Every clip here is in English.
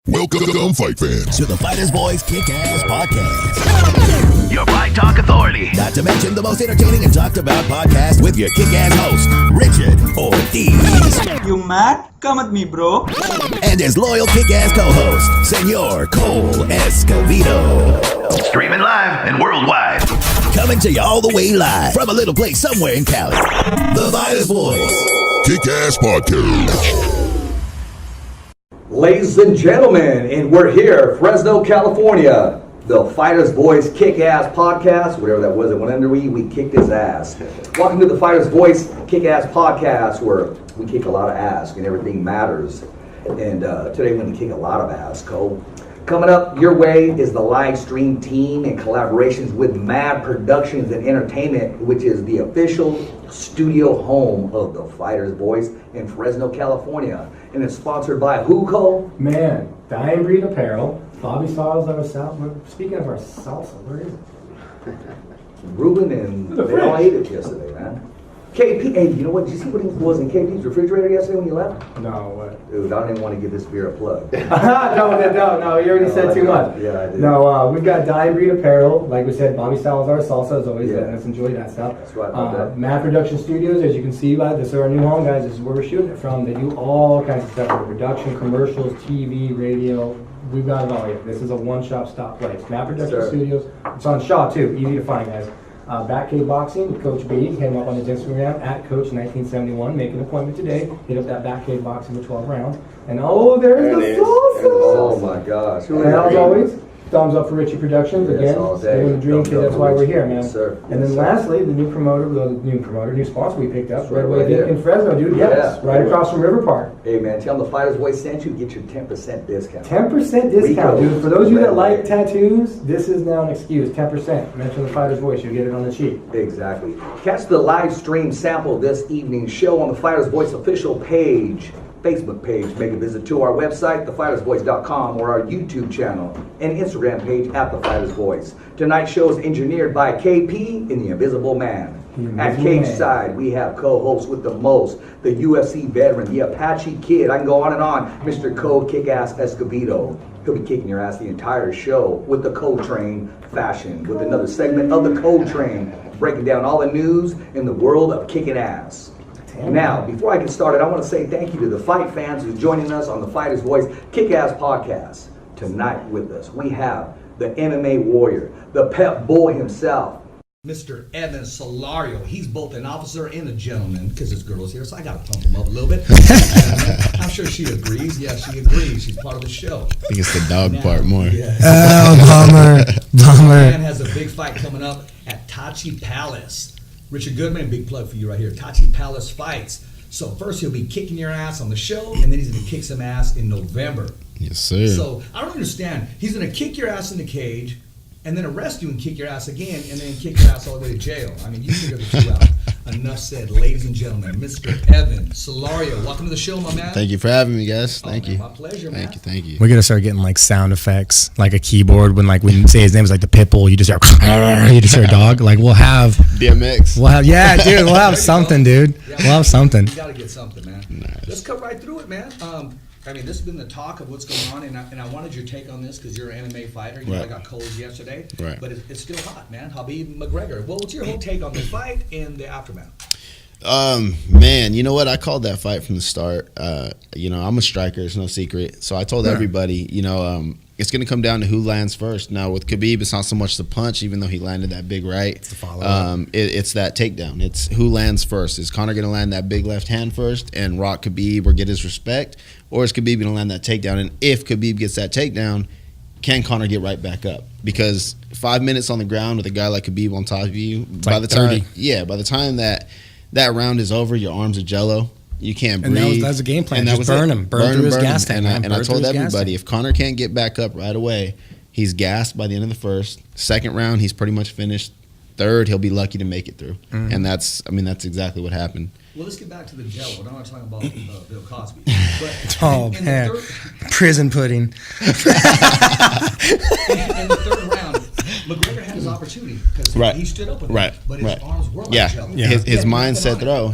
Welcome, fight fans, to the Fighters Boys Kickass Podcast. Your fight talk authority. Not to mention the most entertaining and talked about podcast with your kickass host, Richard Ortiz. You mad? Come at me, bro. And his loyal kickass co-host, Senor Cole Escovedo. Streaming live and worldwide. Coming to you all the way live from a little place somewhere in Cali. The Fighters Boys Kickass Podcast. Ladies and gentlemen, and we're here, Fresno, California. The Fighters Voice Kick-Ass Podcast, whatever that was, it went under we kicked his ass. Welcome to the Fighters Voice Kick-Ass Podcast, where we kick a lot of ass and everything matters. And today we're going to kick a lot of ass, Cole. Coming up your way is the live stream team in collaborations with Mad Productions and Entertainment, which is the official studio home of the Fighters Voice in Fresno, California. And it's sponsored by who, Cole? Man, Dying Breed Apparel, Bobby Salazar. Speaking of our salsa, where is it? Ruben and they all ate it yesterday, man. KP, hey, you know what? Did you see what was in KP's refrigerator yesterday when you left? No, what? Dude, I didn't want to give this beer a plug. no, you already said too much. Yeah, I did. No, we've got Dying Breed Apparel. Like we said, Bobby Salazar Salsa as always. Yeah. Let's enjoy that stuff. That's right about that. Mad Production Studios, as you can see, this is our new home, guys. This is where we're shooting it from. They do all kinds of stuff for production, commercials, TV, radio. We've got it all here. This is a one-shop stop place. Mad Production Studios. It's on Shaw, too. Easy to find, guys. Back-Cave Boxing with Coach B. Hit him up on his Instagram, at Coach1971. Make an appointment today. Hit up that Back-Cave Boxing for 12 rounds. And there's the salsa! Oh my gosh. And as always, thumbs up for Richie Productions. Again, doing the dream kid, that's why we're here, man. Yes, sir. And then lastly, the new new sponsor we picked up, right right here in Fresno, dude. Yes, Yeah. right across from River Park. Hey man, tell them the Fighters Voice sent you, get your 10% discount. 10% discount, dude. For those of you that like tattoos, this is now an excuse. 10%. Mention the Fighter's Voice, you'll get it on the cheap. Exactly. Catch the live stream sample of this evening's show on the Fighters Voice official page, Facebook page. Make a visit to our website, thefightersvoice.com, or our YouTube channel and Instagram page at The Fighters Voice. Tonight's show is engineered by KP and the Invisible Man. At Cage Side, we have co-hosts with the most, the UFC veteran, the Apache Kid. I can go on and on, Mr. Cole Kickass Escovedo. He'll be kicking your ass the entire show with the Code Train fashion, with another segment of the Code Train, breaking down all the news in the world of kicking ass. Now, before I get started, I want to say thank you to the fight fans who's joining us on the Fighters Voice Kick-Ass Podcast. Tonight with us, we have the MMA warrior, the Pitbull himself, Mr. Even Solorio. He's both an officer and a gentleman, because his girl's here, so I got to pump him up a little bit. I'm sure she agrees. Yeah, she agrees. She's part of the show. I think it's the dog part more. Yeah. Bummer. Man has a big fight coming up at Tachi Palace. Richard Goodman, big plug for you right here. Tachi Palace Fights. So first he'll be kicking your ass on the show, and then he's going to kick some ass in November. Yes, sir. So I don't understand. He's going to kick your ass in the cage, and then arrest you and kick your ass again, and then kick your ass all the way to jail. I mean, you figure the two out. Enough said, ladies and gentlemen. Mr. Even Solorio, welcome to the show, my man. Thank you for having me, guys. Thank you. My pleasure, man. Thank you. We're gonna start getting like sound effects, like a keyboard when you say his name is like the Pitbull, you just hear you just hear a dog. Like we'll have DMX. Yeah, dude, we'll have something, dude. Yeah, we'll have something. You gotta get something, man. Nice. Let's cut right through it, man. I mean, this has been the talk of what's going on, and I wanted your take on this because you're an MMA fighter. You know, I got Cole's yesterday, but it's still hot, man. Khabib McGregor. Well, what's your whole take on the fight and the aftermath? Man, you know what? I called that fight from the start. I'm a striker. It's no secret. So I told everybody, it's going to come down to who lands first. Now, with Khabib, it's not so much the punch, even though he landed that big right. It's the follow-up. It's that takedown. It's who lands first. Is Conor going to land that big left hand first and rock Khabib or get his respect? Or is Khabib going to land that takedown? And if Khabib gets that takedown, can Conor get right back up? Because 5 minutes on the ground with a guy like Khabib on top of you, by the time that round is over, your arms are jello. You can't breathe. And that was the game plan. And Just burn him. Burn through his gas tank. And I told everybody, if Conor can't get back up right away, he's gassed by the end of the first. Second round, he's pretty much finished. Third, he'll be lucky to make it through. Mm-hmm. And that's exactly what happened. Well, let's get back to the jello. We're not talking about Bill Cosby. But Prison pudding. in the third round, McGregor had his opportunity because Right. he stood up with him, Right. but his Right. arms were like Yeah. jello. His Yeah, mind said nothing on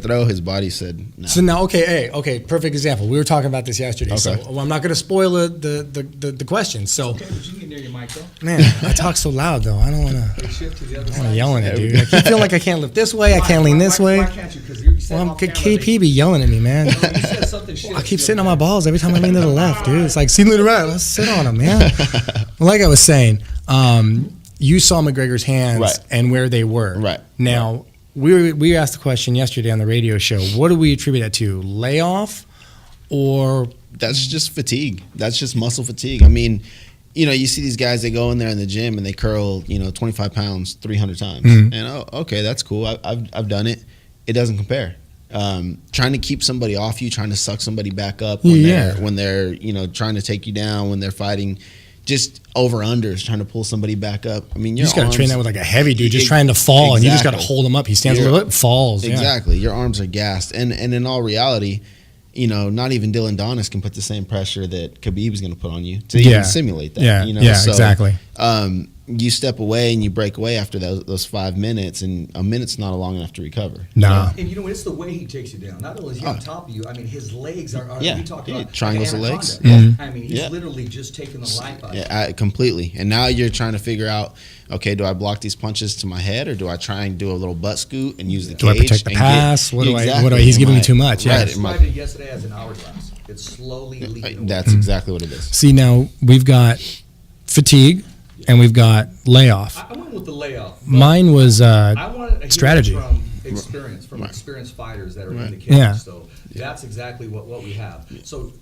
throw. His body said no. So now, okay, perfect example. We were talking about this yesterday, so Okay. I'm not going to spoil the question. So, it. But you can get near your mic though. man, I talk so loud though. I don't want to. Shift to the other I want side. to yell at it, dude. I keep feeling like I can't lift this way. I can't lean this way. Why can't you? Because you said Well, off camera KP be yelling at me, man. You said something shit. I keep sitting on my balls every time I lean to the left, dude. It's like, see to the right. Let's sit on them, man. Well, like I was saying, you saw McGregor's hands Right. and where they were. Right. Now, we asked the question yesterday on the radio show. What do we attribute that to? Layoff or That's just fatigue. That's just muscle fatigue. I mean, you see these guys, they go in there in the gym and they curl, 25 pounds 300 times. Mhm. And okay, that's cool. I've done it. It doesn't compare. Trying to keep somebody off you, trying to suck somebody back up when they're trying to take you down, when they're fighting, just over unders, trying to pull somebody back up. I mean, you just got to train that with like a heavy dude just trying to fall, and you just got to Exactly. hold him up. He stands a little bit, falls. Yeah. Exactly. Your arms are gassed. And in all reality, not even Dylan Donis can put the same pressure that Khabib's going to put on you to even simulate that. Yeah, So, exactly. You step away and you break away after those 5 minutes, and a minute's not long enough to recover. Nah. And it's the way he takes you down. Not only is he on top of you, I mean, his legs are Yeah. you talked Yeah, about triangles of anaconda. legs. Mhm. I mean, he's literally just taking the life out of you. Yeah, completely. And now you're trying to figure out, okay, do I block these punches to my head, or do I try and do a little butt scoot and use the Do I cage? protect the and pass? What do I? Exactly. He's giving me Am I- too much. Yeah. I Right. described it yesterday as an hourglass. It's slowly leaking away. That's exactly what it is. See, now we've got fatigue and we've got layoff. I went with the layoff. but Mine was I wanted a strategy. from experience, from experienced fighters that are in the cage. Yeah. So that's exactly what we have. So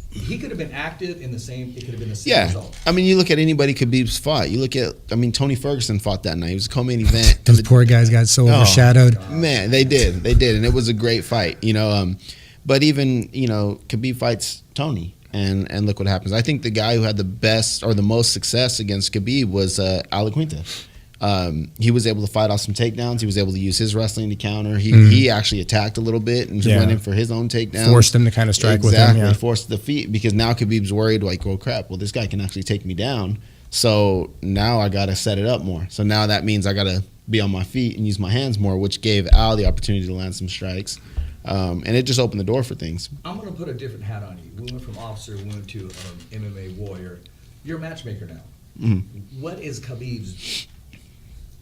he could have been active in the same. It could have been the same Yeah. result. I mean, you look at anybody Khabib's fought. You look at, Tony Ferguson fought that night. It was a co-main event. Those poor guys got so overshadowed. Man, they did, and it was a great fight. But even Khabib fights Tony, and look what happens. I think the guy who had the best or the most success against Khabib was Ali Quinta. He was able to fight off some takedowns. He was able to use his wrestling to counter. He actually attacked a little bit and went in for his own takedown. Forced him to kind of strike with him. Yeah. Forced the feet, because now Khabib's worried, like, oh crap, well, this guy can actually take me down. So now I got to set it up more. So now that means I got to be on my feet and use my hands more, which gave Al the opportunity to land some strikes. And it just opened the door for things. I'm going to put a different hat on you. We went from officer, we went to MMA warrior. You're a matchmaker now. Mm-hmm. What is Khabib's?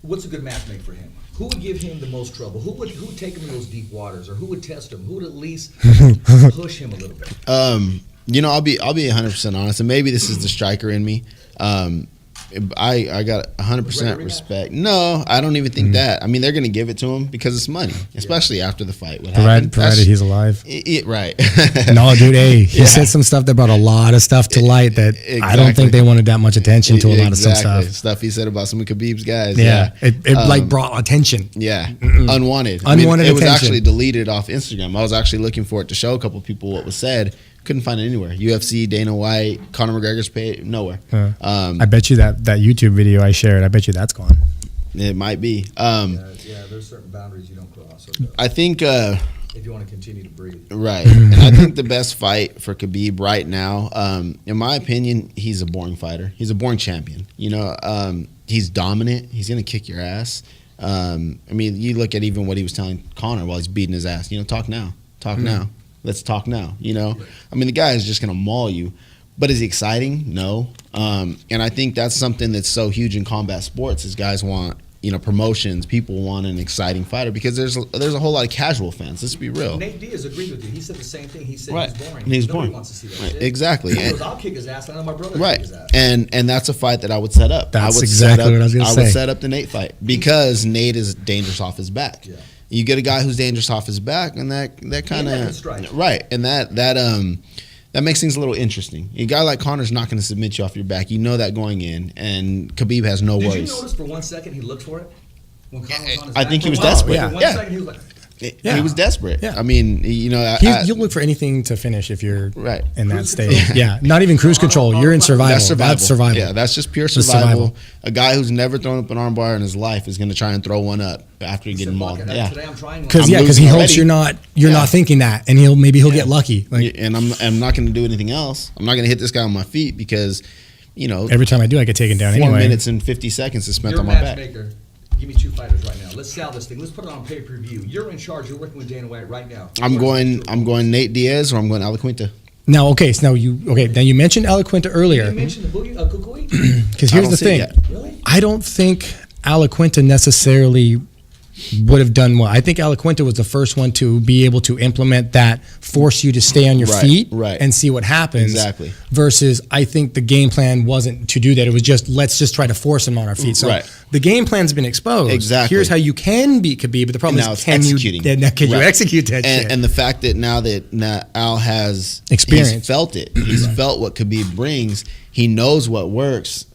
What's a good matchmaker for him? Who would give him the most trouble? Who would take him in those deep waters, or who would test him? Who would at least push him a little bit? I'll be 100% honest, and maybe this is the striker in me. I got 100% respect. No, I don't even think that. I mean, they're going to give it to him because it's money, especially after the fight. Provided he's alive. Right. No, dude, he said some stuff that brought a lot of stuff to light that I don't think they wanted that much attention to a lot of some stuff. Stuff he said about some of Khabib's guys. Yeah. It like brought attention. Yeah. Unwanted. Unwanted it was attention. actually deleted off Instagram. I was actually looking for it to show a couple people what was said. Couldn't find it anywhere. UFC, Dana White, Conor McGregor's page, nowhere. I bet you that YouTube video I shared, I bet you that's gone. It might be. There's certain boundaries you don't cross. I think if you want to continue to breathe. right. And I think the best fight for Khabib right now, in my opinion, he's a boring fighter. He's a boring champion. He's dominant. He's gonna kick your ass. I mean, you look at even what he was telling Conor while he's beating his ass. Talk now. Talk now. Let's talk now. I mean, the guy is just going to maul you. But is he exciting? No. And I think that's something that's so huge in combat sports is guys want, promotions. People want an exciting fighter because there's a whole lot of casual fans. Let's be real. Nate Diaz agreed with you. He said the same thing. He said Right. he's boring. He's Nobody boring. wants to see that Right. shit. Exactly. He goes, I'll kick his ass. I know my brother Right. kick his ass. And that's a fight that I would set up. That's I would exactly what I was gonna say. would set up the Nate fight because Nate is dangerous off his back. Yeah. You get a guy who's dangerous off his back, and that kind that can of strike. right, and that makes things a little interesting. A guy like Conor's not going to submit you off your back. You know that going in, and Khabib has no Did worries. you notice for 1 second he looked for it? When Conor was on his I back think for he was a while? desperate. For 1 Yeah. second he was like, Yeah. He was desperate. Yeah. I mean, You'll look for anything to finish if you're Right. in that Cruise stage. control. Yeah, not even cruise control. You're in survival. That's survival. Yeah, that's just pure That's survival. survival. A guy who's never thrown up an armbar in his life is going to try and throw one up after he getting said, mauled. "Fuck it, Yeah. today I'm trying one." Because I'm he losing hopes already. you're Yeah. not thinking that, and he'll get lucky. Like, And I'm not going to do anything else. I'm not going to hit this guy on my feet because every time I do, I get taken down 4 anyway. minutes and 50 seconds is spent You're on a my back. matchmaker. Give me 2 fighters right now. Let's sell this thing. Let's put it on pay-per-view. You're in charge. You're working with Dana White right now. I'm going Nate Diaz or I'm going Alaquinta. Now, now you mentioned Alaquinta earlier. You mentioned the Kukui? Because here's the thing. Really? I don't think Alaquinta necessarily would have done well. I think Alaquinta was the first one to be able to implement that, force you to stay on your feet and see what happens. Exactly. Versus, I think the game plan wasn't to do that. It was just, let's just try to force him on our feet. So the game plan's been exposed. Exactly. Here's how you can beat Khabib, but the problem is, can you execute that shit? And the fact that now that Al has experience, he's felt it. He's felt what Khabib brings. He knows what works.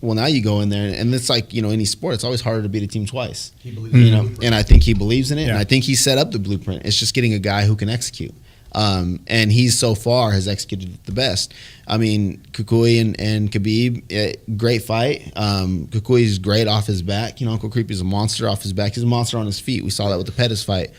Well, now you go in there, and it's like, any sport, it's always harder to beat a team twice. He believes and I think he believes in it, and I think he set up the blueprint. It's just getting a guy who can execute. And he so far has executed it the best. I mean, Kukui and Khabib, great fight. Kukui is great off his back. Uncle Creepy's a monster off his back. He's a monster on his feet. We saw that with the Pettis fight.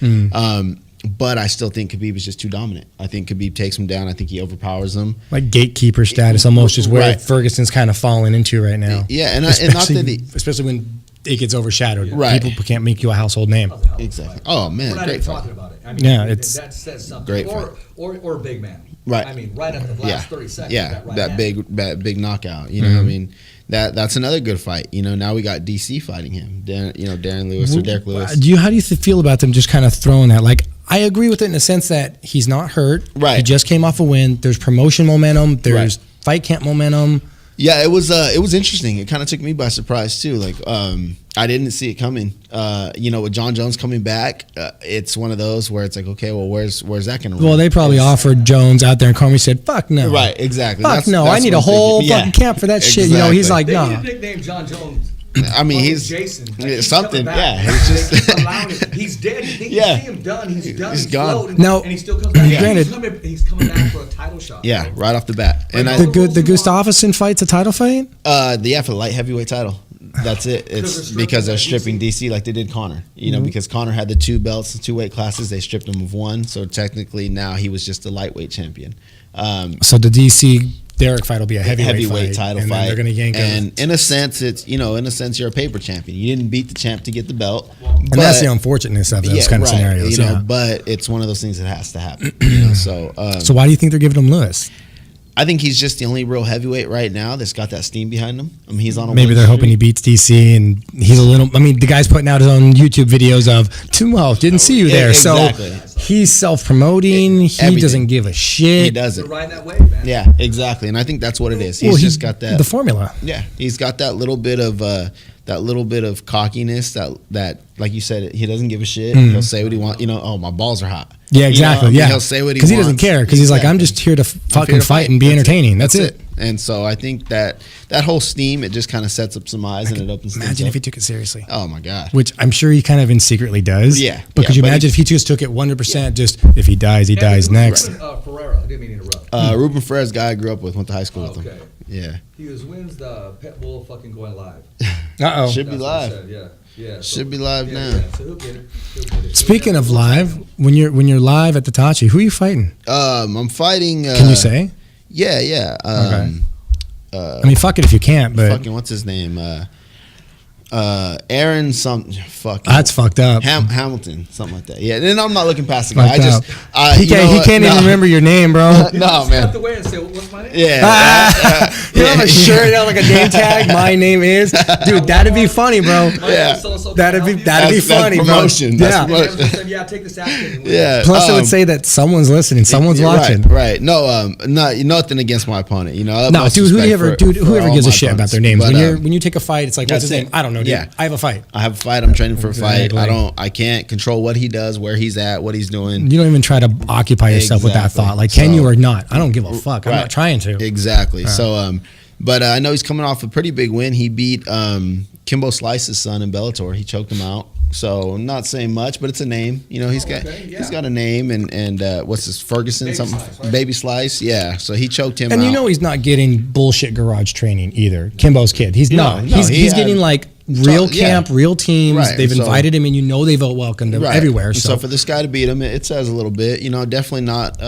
But I still think Khabib is just too dominant. I think Khabib takes him down. I think he overpowers him. Like gatekeeper status almost is where Ferguson's kind of falling into right now. Yeah, and especially when it gets overshadowed. Right. People can't make you a household name. Exactly. Oh, man, we're not great even fight. talking about it. I mean, that says something. Great or a big man. Right. I mean, right after the last 30 seconds. Yeah, that big knockout. I mean, that's another good fight. Now we got DC fighting him. Darren Lewis or Derek Lewis. How do you feel about them just kind of throwing that? Like, I agree with it in the sense that he's not hurt. Right. He just came off a win. There's promotion momentum. There's fight camp momentum. Yeah, it was interesting. It kind of took me by surprise too. Like, I didn't see it coming. With John Jones coming back, it's one of those where it's like, okay, well, where's that going to? Well, they probably offered Jones out there, and Cormier said, "Fuck no." Right, exactly. Fuck no. I need a whole fucking camp for that shit. He's like, no. They need to nickname John Jones. I mean, he's Jason. Something. Yeah, he's dead. You see him done. He's done. He's gone. And he still comes back. Granted, he's coming back for a title shot. Yeah, right off the bat. And the Gustafsson fight's a title fight. For the light heavyweight title. That's it. It's because they're stripping DC like they did Conor. Because Conor had the 2 belts, the 2 weight classes. They stripped him of 1. So technically now he was just a lightweight champion. So the DC Derek fight will be a heavyweight title and fight. Then they're going to yank him. And in a sense, it's you're a paper champion. You didn't beat the champ to get the belt. And that's the unfortunateness of those kind of scenarios. But it's one of those things that has to happen. So why do you think they're giving him Lewis? I think he's just the only real heavyweight right now that's got that steam behind him. I mean, he's on a maybe they're hoping he beats DC, and he's a little. I mean, the guy's putting out his own YouTube videos of didn't see you there. Exactly. So he's self-promoting. He doesn't give a shit. He doesn't. Ride that wave, man. Yeah, exactly. And I think that's what it is. He's just got that the formula. Yeah, he's got that little bit of cockiness that like you said, he doesn't give a shit. He'll say what he wants. Oh, my balls are hot. Yeah, exactly. He'll say what he wants. Because he doesn't care. Because he's like, I'm just here to fucking fight and be entertaining. That's it. And so I think that whole steam, it just kind of sets up some eyes and it opens things up. Imagine if he took it seriously. Oh, my God. Which I'm sure he kind of secretly does. Yeah. But could you imagine if he just took it 100%, just if he dies, he dies next. Ferreira, I didn't mean to interrupt. Ruben Ferreira's guy I grew up with, went to high school with him. Yeah. When's the Pitbull fucking going live? Uh-oh. Should be live. Should be live now. So he'll get it. Speaking of live, when you're live at the Tachi, who are you fighting? I'm fighting. Can you say? Yeah. Okay. I mean, fuck it if you can't, but fucking what's his name? Aaron something. That's fucked up. Hamilton, something like that. Yeah, and I'm not looking past the guy. He can't even remember your name, bro. No, man. Step away and say, what's my name? Yeah. You have a shirt, like a name tag. My name is, dude. That'd be funny, bro. Yeah. That'd be funny, promotion. Bro. Yeah. Take this action. Yeah. Plus, it would say that someone's listening, someone's watching. Right. No, nothing against my opponent. No, dude. Whoever gives a shit about their names. When you take a fight, it's like, what's his name? I don't know. Dude. Yeah. I have a fight. I'm training for a fight. I can't control what he does, where he's at, what he's doing. You don't even try to occupy yourself with that thought. Like, can you or not? I don't give a fuck. I'm not trying to. Exactly. So, but I know he's coming off a pretty big win. He beat Kimbo Slice's son in Bellator. He choked him out. So I'm not saying much, but it's a name. He's got a name, and what's this, Ferguson? Baby something Slice, right? Baby Slice, yeah. So he choked him out. And he's not getting bullshit garage training either. Kimbo's kid, he's not. He's getting like real camp, real teams. Right. They've invited him, and they've welcomed him everywhere. So for this guy to beat him, it says a little bit. Definitely not.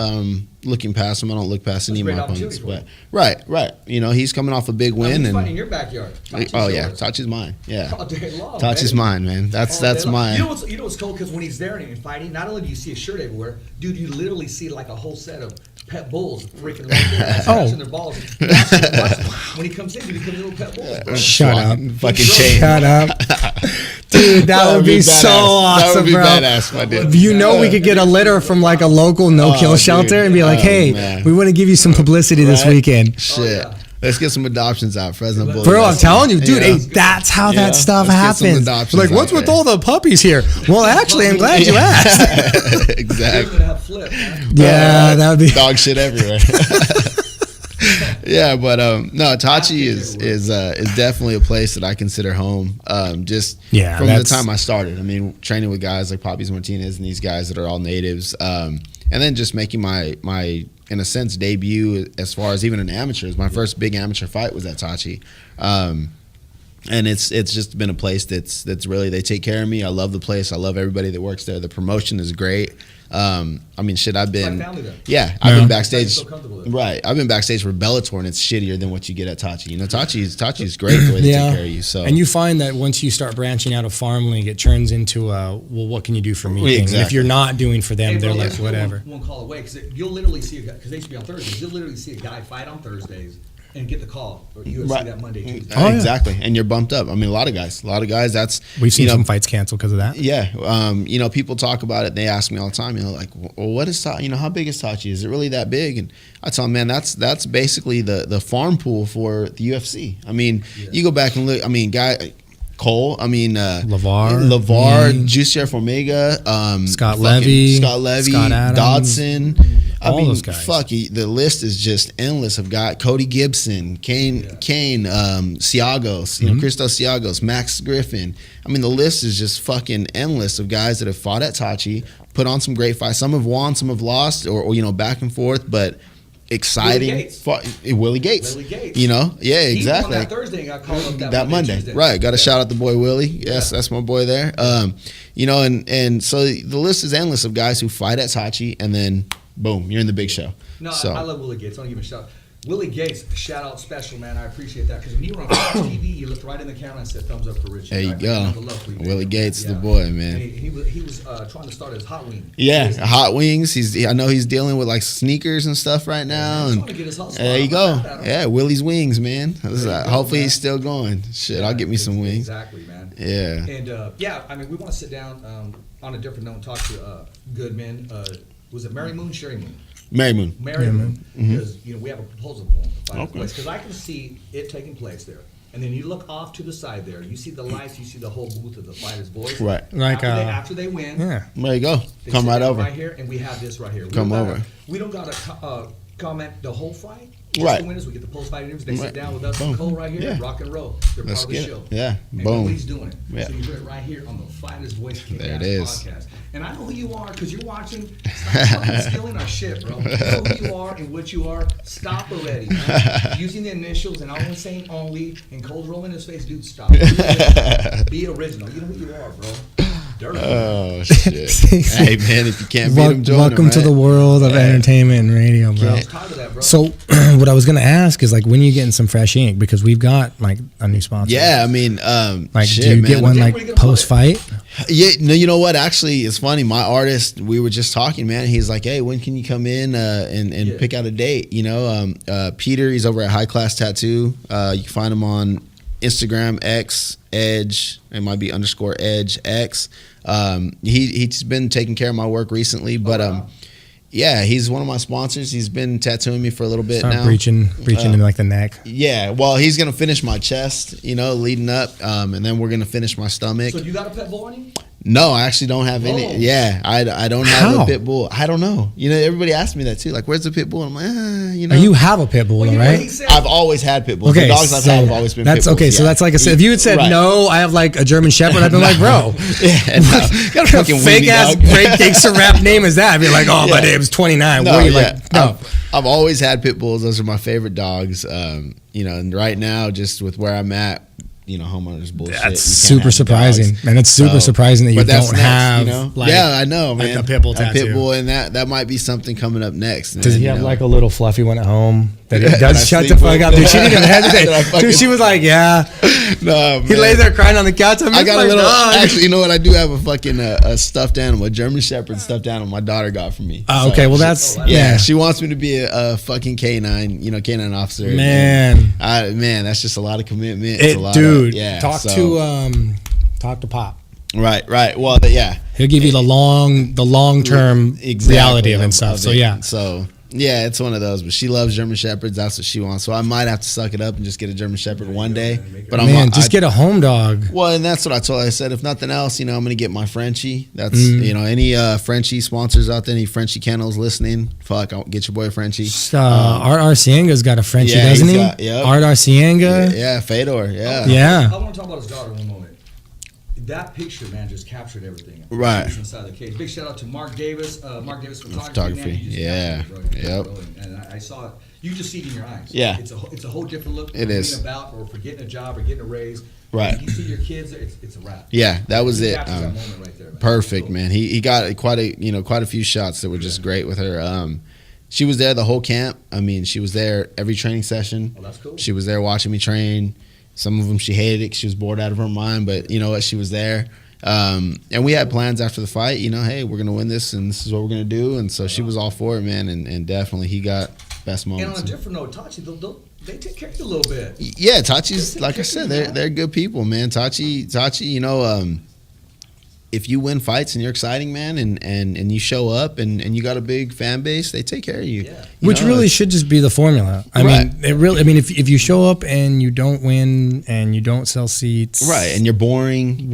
looking past him. I don't look past any of Great my opportunity opponents. for him. Right. You know, he's coming off a big win, He's and fighting in your backyard. oh yeah, Tachi's mine. Yeah, All day long, Tachi's baby. mine, man. That's mine. You know what's cool? Because when he's there and fighting, not only do you see a shirt everywhere, dude, you literally see like a whole set of pet bulls freaking right there, scratching their balls. When he comes in, dude, he comes in with pet bulls. Shut up. Fucking chain. Shut up. Dude, that would be so awesome, That would be bro. badass, my dude. You know, we could get a litter from like a local no-kill shelter and be like, hey, man. we want to give you some publicity this weekend. Shit. Let's get some adoptions out, Fresno Bulls. Bro, I'm telling you, dude, hey, that's how that stuff Let's get some happens. adoptions Like, what's out with there. all the puppies here? Well, actually, I'm glad you asked. Exactly. Yeah, that would be dog shit everywhere. Yeah, but no, Tachi is definitely a place that I consider home. Just from the time I started. I mean, training with guys like Papi's Martinez and these guys that are all natives, and then just making my in a sense debut as far as even an amateur. My first big amateur fight was at Tachi. And it's just been a place that's really, they take care of me. I love the place. I love everybody that works there. The promotion is great. I mean, shit, I've been, I've been backstage, right? I've been backstage for Bellator, and it's shittier than what you get at Tachi. You know, Tachi's great the way they take care of you. So, and you find that once you start branching out of farm league, it turns into a well, what can you do for me? Exactly. And if you're not doing for them, they're like whatever. One call away, because you'll literally see a guy, because they used to be on Thursdays. You'll literally see a guy fight on Thursdays and get the call, or UFC that Monday, Tuesday. Oh, exactly. And you're bumped up. I mean, a lot of guys. That's we've seen some fights canceled because of that. Yeah. You know, people talk about it. They ask me all the time. You know, like, well, what is Tachi? You know, how big is Tachi? Is it really that big? And I tell them, man, that's basically the farm pool for the UFC. I mean, you go back and look. I mean, Cole. I mean, LeVar, Juicy Formiga, Scott Levy, Scott Adams, Dodson. All those guys. Fuck, the list is just endless of guys. Cody Gibson, Kane, Ciagos, you know, Christos Ciagos, Max Griffin. I mean, the list is just fucking endless of guys that have fought at Tachi, put on some great fights. Some have won, some have lost, or you know, back and forth, but exciting. Willie Gates. You know, yeah, exactly. He won that Thursday and got called up that Monday. Tuesday. Right. Got to shout out the boy Willie. Yes, that's my boy there. You know, and so the list is endless of guys who fight at Tachi, and then boom, you're in the big show. No, so. I love Willie Gates. I want to give him a shout. Willie Gates, shout out special, man. I appreciate that, because when you were on Fox TV, you looked right in the camera and said thumbs up for Richard. There you right? go. Willie Gates, the boy, man. He was trying to start his hot wing. Yeah, hot wings. I know he's dealing with like sneakers and stuff right now. And to get his hustle. there you go. Yeah, Willie's wings, man. Hopefully he's still going. Shit, I'll get me some wings. Exactly, man. Yeah. And I mean, we want to sit down on a different note and talk to good men. Was it Mary Moon, Sherry Moon? Mary Moon. Because you know, we have a proposal for him. Because I can see it taking place there. And then you look off to the side there. You see the lights. You see the whole booth of the Fighter's Voice. Right. Like after they win. Yeah. There you go. Come right over. Right here, and we have this right here. Come over. We don't got to comment the whole fight. Right. The winners, we get the post-fight interviews. They sit down with us and Cole right here. Yeah. Rock and roll. They're Let's part of the get show. it. Yeah. And Boom. he's doing it. Yeah. So you hear it right here on the Fighter's Voice Kickass There it is. podcast. And I know who you are, because you're watching. Stop fucking stealing our shit, bro. You know who you are and what you are. Stop already, man. Using the initials and always saying only, and Cole's rolling his face. Dude, stop. Be original. You know who you are, bro. Dirty. Oh, shit. Hey, man, if you can't beat him, join welcome him, to the world of entertainment and radio, bro. So what I was going to ask is, like, when are you getting some fresh ink? Because we've got, like, a new sponsor. Yeah, I mean, like, shit, do you man. get one, like, post-fight? Yeah, no, you know what? Actually, it's funny. My artist, we were just talking, man. He's like, hey, when can you come in and pick out a date? You know, Peter, he's over at High Class Tattoo. You can find him on Instagram, X, Edge. It might be _Edge X. He's been taking care of my work recently, but yeah, he's one of my sponsors. He's been tattooing me for a little bit now. Breaching in like the neck. Yeah, well, he's gonna finish my chest, you know, leading up, and then we're gonna finish my stomach. So you got a Pitbull on you? No, I actually don't have any. Yeah, I don't have a Pitbull. I don't know. You know, everybody asks me that too. Like, where's the Pitbull? I'm like, you know. You have a Pitbull, right? I've always had Pitbulls. Okay, the dogs I've had have always been that's Pitbulls. okay. So that's like I said. If you had said no, I have like a German Shepherd. I'd been like, bro, got a fucking fake ass great gangster rap name is that? I'd be like, oh, my name's 29. No, no. I've always had Pitbulls. Those are my favorite dogs. You know, and right now, just with where I'm at, homeowners bullshit. That's super surprising, and it's super surprising that you don't have. Like, yeah, I know, man. Like a Pitbull tattoo. A Pitbull, and that might be something coming up next. Does he have like a little fluffy one at home? That he does shut the fuck up, dude. She didn't even hesitate. Dude, she was like, "Yeah." No, he lay there crying on the couch. I got a little. Dog. Actually, you know what? I do have a fucking a stuffed animal, a German Shepherd stuffed animal. My daughter got for me. Oh, okay. Well, that's yeah. She wants me to be a fucking canine, canine officer. Man, that's just a lot of commitment. Dude, talk to Pop. Right. Well, he'll give you the long term reality of it and stuff. So yeah. So yeah, it's one of those. But she loves German Shepherds. That's what she wants. So I might have to suck it up and just get a German Shepherd one day. But just get a home dog. Well, and that's what I told her. I said, if nothing else, I'm gonna get my Frenchie. That's any Frenchie sponsors out there, any Frenchie kennels listening. Fuck, I'll get your boy Frenchie. Art Arcienga's got a Frenchie, doesn't he? Art Arcienga. Yeah, Fedor. Yeah. I want to talk about his daughter one moment. That picture, man, just captured everything. Right. Inside the cage. Big shout out to Mark Davis. Mark Davis Photography. Yep. And I saw it. You can just see it in your eyes. Yeah. It's a whole different look. It is. About or for getting a job or getting a raise. Right. You see your kids. It's a wrap. Yeah, that was it. That moment right there, man. Perfect, man. He got quite a few shots that were just great with her. She was there the whole camp. I mean, she was there every training session. Oh, that's cool. She was there watching me train. Some of them she hated it 'cause she was bored out of her mind, but you know what? She was there. And we had plans after the fight, hey, we're going to win this and this is what we're going to do. And so she was all for it, man. And definitely he got best moments. And on a different note, Tachi, they take care of you a little bit. Yeah, Tachi's, like I said, they're good people, man. Tachi, if you win fights and you're exciting, man, and you show up and you got a big fan base, they take care of you. Yeah. Which really should just be the formula. I mean, if you show up and you don't win and you don't sell seats, right, and you're boring,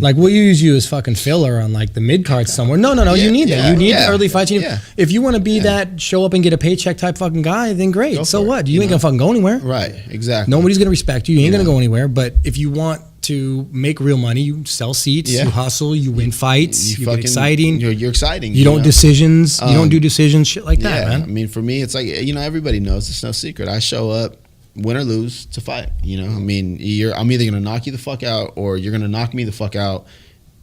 like we'll use you as fucking filler on like the mid card somewhere. No, you need that. You need early fights. If you want to be that show up and get a paycheck type fucking guy, then great. So what? You ain't gonna fucking go anywhere. Right, exactly. Nobody's gonna respect you. You ain't gonna go anywhere. But if you want to make real money, you sell seats, you hustle, you win fights, you get exciting. You're exciting. You don't decisions. You don't do decisions, shit like that, man. I mean, for me, it's like, everybody knows it's no secret. I show up, win or lose, to fight. I mean, I'm either gonna knock you the fuck out, or you're gonna knock me the fuck out,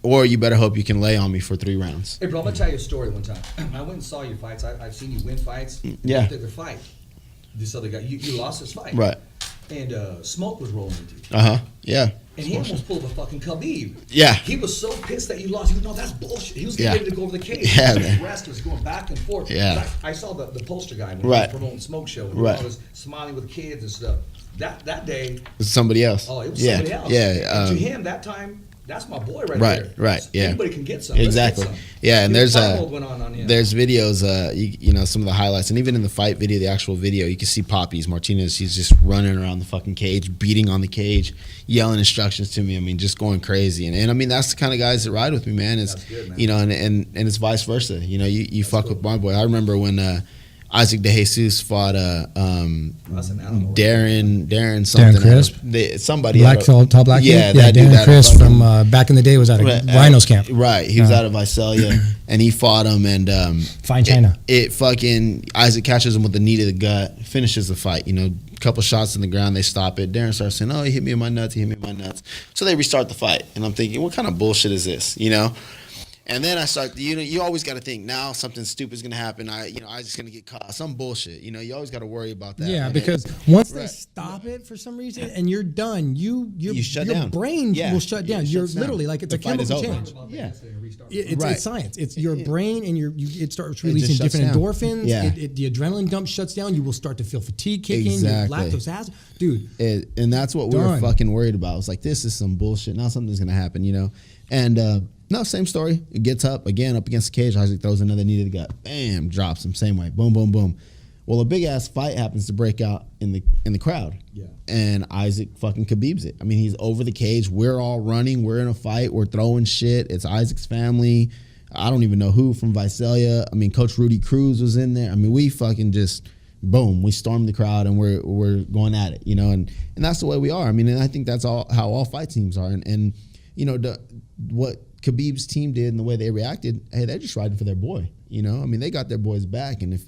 or you better hope you can lay on me for 3 rounds. Hey, bro, I'm gonna tell you a story one time. I went and saw your fights. I've seen you win fights. Yeah. After the fight, this other guy, you lost this fight. Right. And smoke was rolling with you. Yeah. And he almost pulled a fucking Khabib. Yeah. He was so pissed that you lost. He was, no, that's bullshit. He was getting ready to go over the cage. Yeah, His rest was going back and forth. Yeah. I saw the poster guy when he was promoting Smoke Show. And he was smiling with kids and stuff. That day. It was somebody else. Oh, it was somebody else. Yeah. And to him, that time, that's my boy right there. Right. Yeah. Anybody can get some. Exactly. Get some. Yeah, and there's there's videos, some of the highlights, and even in the fight video, the actual video, you can see Poppies Martinez. He's just running around the fucking cage, beating on the cage, yelling instructions to me. I mean, just going crazy. And I mean, that's the kind of guys that ride with me, man. It's good, man. And it's vice versa. You fuck with my boy. I remember when Isaac De Jesus fought Darren something. Darren Crisp? Somebody. Tall black kid? Yeah, Darren Crisp from back in the day was out of Rhinos camp. Right, he was out of Visalia, and he fought him, and Fine China. It fucking Isaac catches him with the knee to the gut, finishes the fight. Couple shots in the ground, they stop it. Darren starts saying, "Oh, he hit me in my nuts. He hit me in my nuts." So they restart the fight, and I'm thinking, what kind of bullshit is this? And then I start, you always got to think now something stupid is going to happen. Isaac's going to get caught. Some bullshit. You always got to worry about that. Yeah, because once they stop it for some reason and you're done, you shut down. Your brain will shut down. You're literally like, it's a chemical change. Yeah. It's science. It's your brain and it starts releasing different endorphins. Yeah. The adrenaline dump shuts down. You will start to feel fatigue kicking. Exactly. Lactose acid. Dude. And that's what we were fucking worried about. It's like, this is some bullshit. Now something's going to happen, And, no, same story. It gets up again, up against the cage. Isaac throws another knee to the gut. Bam, drops him. Same way. Boom, boom, boom. Well, a big ass fight happens to break out in the crowd. Yeah. And Isaac fucking Khabibs it. I mean, he's over the cage. We're all running. We're in a fight. We're throwing shit. It's Isaac's family. I don't even know who from Visalia. I mean, Coach Rudy Cruz was in there. I mean, we fucking just boom. We stormed the crowd and we're going at it. And that's the way we are. I mean, and I think that's how all fight teams are. And what Khabib's team did and the way they reacted, hey, they're just riding for their boy. I mean, they got their boys back, and if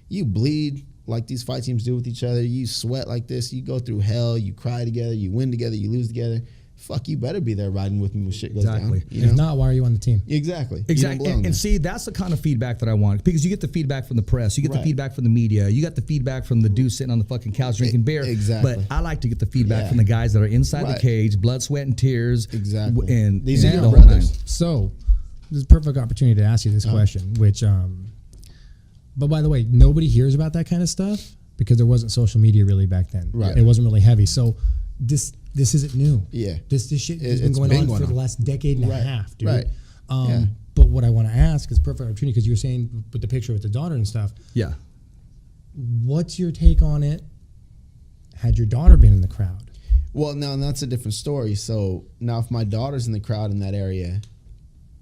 you bleed, like these fight teams do with each other. You sweat like this. You go through hell. You cry together. You win together. You lose together. Fuck, you better be there riding with me when shit goes down. If not, why are you on the team? Exactly. And see, that's the kind of feedback that I want, because you get the feedback from the press, you get the feedback from the media, you got the feedback from the dude sitting on the fucking couch drinking beer. Exactly. But I like to get the feedback from the guys that are inside the cage, blood, sweat, and tears. Exactly. And these are the your whole brothers. nine. So, this is a perfect opportunity to ask you this question, which, but by the way, nobody hears about that kind of stuff because there wasn't social media really back then. Right. It wasn't really heavy. So, this isn't new. Yeah. This shit has been going on for the last decade and a half, dude. Right. But what I want to ask is perfect opportunity, because you were saying with the picture with the daughter and stuff. Yeah. What's your take on it? Had your daughter been in the crowd? Well, now that's a different story. So now if my daughter's in the crowd in that area,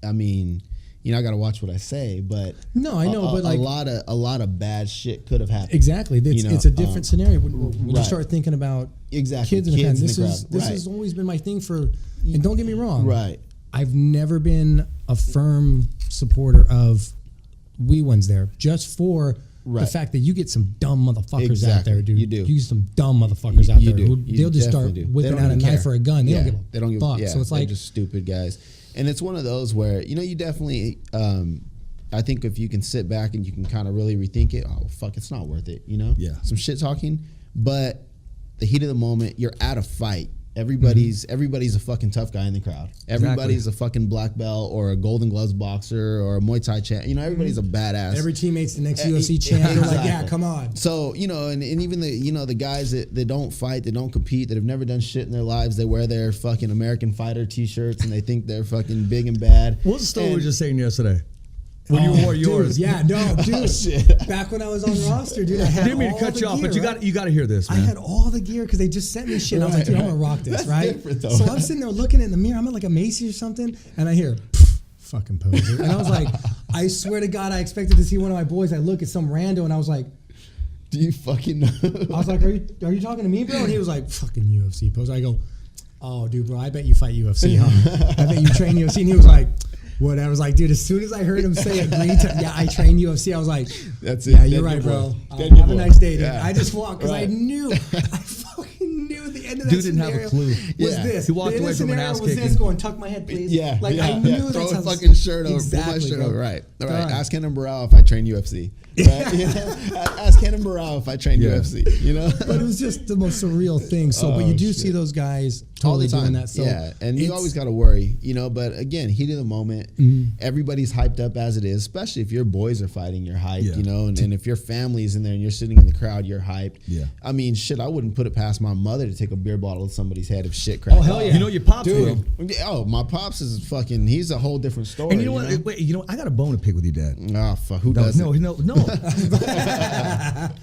I mean, you know, I got to watch what I say, but no, I know, but like a lot of bad shit could have happened. Exactly. It's a different scenario when you right. start thinking about exactly kids in the crowd. This right. has always been my thing and don't get me wrong. Right. I've never been a firm supporter of we wins there, just for the fact that you get some dumb motherfuckers out there, dude. You do. You get some dumb motherfuckers out there. They'll just start do. whipping out a knife or a gun. They don't give a fuck. Yeah, so it's like they're just stupid guys. And it's one of those where, you know, you definitely, I think if you can sit back and you can kind of really rethink it, oh, fuck, it's not worth it, you know? Yeah. Some shit talking. But the heat of the moment, you're at a fight. Everybody's a fucking tough guy in the crowd. Everybody's a fucking black belt or a Golden Gloves boxer or a Muay Thai champ. You know, everybody's a badass. Every teammate's the next UFC champ. They're like, yeah, come on. So, you know, and even the guys that don't fight, that don't compete, that have never done shit in their lives, they wear their fucking American Fighter t-shirts and they think they're fucking big and bad. What's the story we were just saying yesterday? When you wore yours. Yeah, no, dude. Back when I was on the roster, dude, I had didn't mean to cut you off, but you got to hear this, man. I had all the gear because they just sent me shit. I was like, dude, I'm gonna rock this, right? Different, though. So I'm sitting there looking in the mirror. I'm at like a Macy's or something, and I hear, fucking poser. And I was like, I swear to God, I expected to see one of my boys. I look at some rando, and I was like, do you fucking know? I was like, are you talking to me, bro? And he was like, fucking UFC poser. I go, oh, dude, bro, I bet you fight UFC, huh? I bet you train UFC. And he was like, whatever. I was like, dude, as soon as I heard him say agree to, yeah, I train UFC, I was like, that's it. Yeah, you're right, bro. Have a nice day, dude. Yeah. I just walked because I fucking knew the end of that dude didn't have a clue. Was this. He walked away from an ass kicking. This going, tuck my head, please. Yeah. Like, I knew that's Throw how a fucking shirt over. Exactly, pull my shirt bro. over. Right. All right. Ask Kenan Barao if I train UFC. Right? You know? Ask Kenan Barao if I train UFC. You know? But it was just the most surreal thing. So, but you do see those guys totally doing that. So yeah, and you always got to worry, you know. But again, heat of the moment, everybody's hyped up as it is. Especially if your boys are fighting, you're hyped, you know. And if your family's in there and you're sitting in the crowd, you're hyped. Yeah. I mean, shit, I wouldn't put it past my mother to take a beer bottle to somebody's head if shit crashed. Oh hell yeah! You know your pops, dude. Oh, my pops is fucking. He's a whole different story. And you know what? Wait, you know, I got a bone to pick with your dad. Oh fuck, who doesn't? No.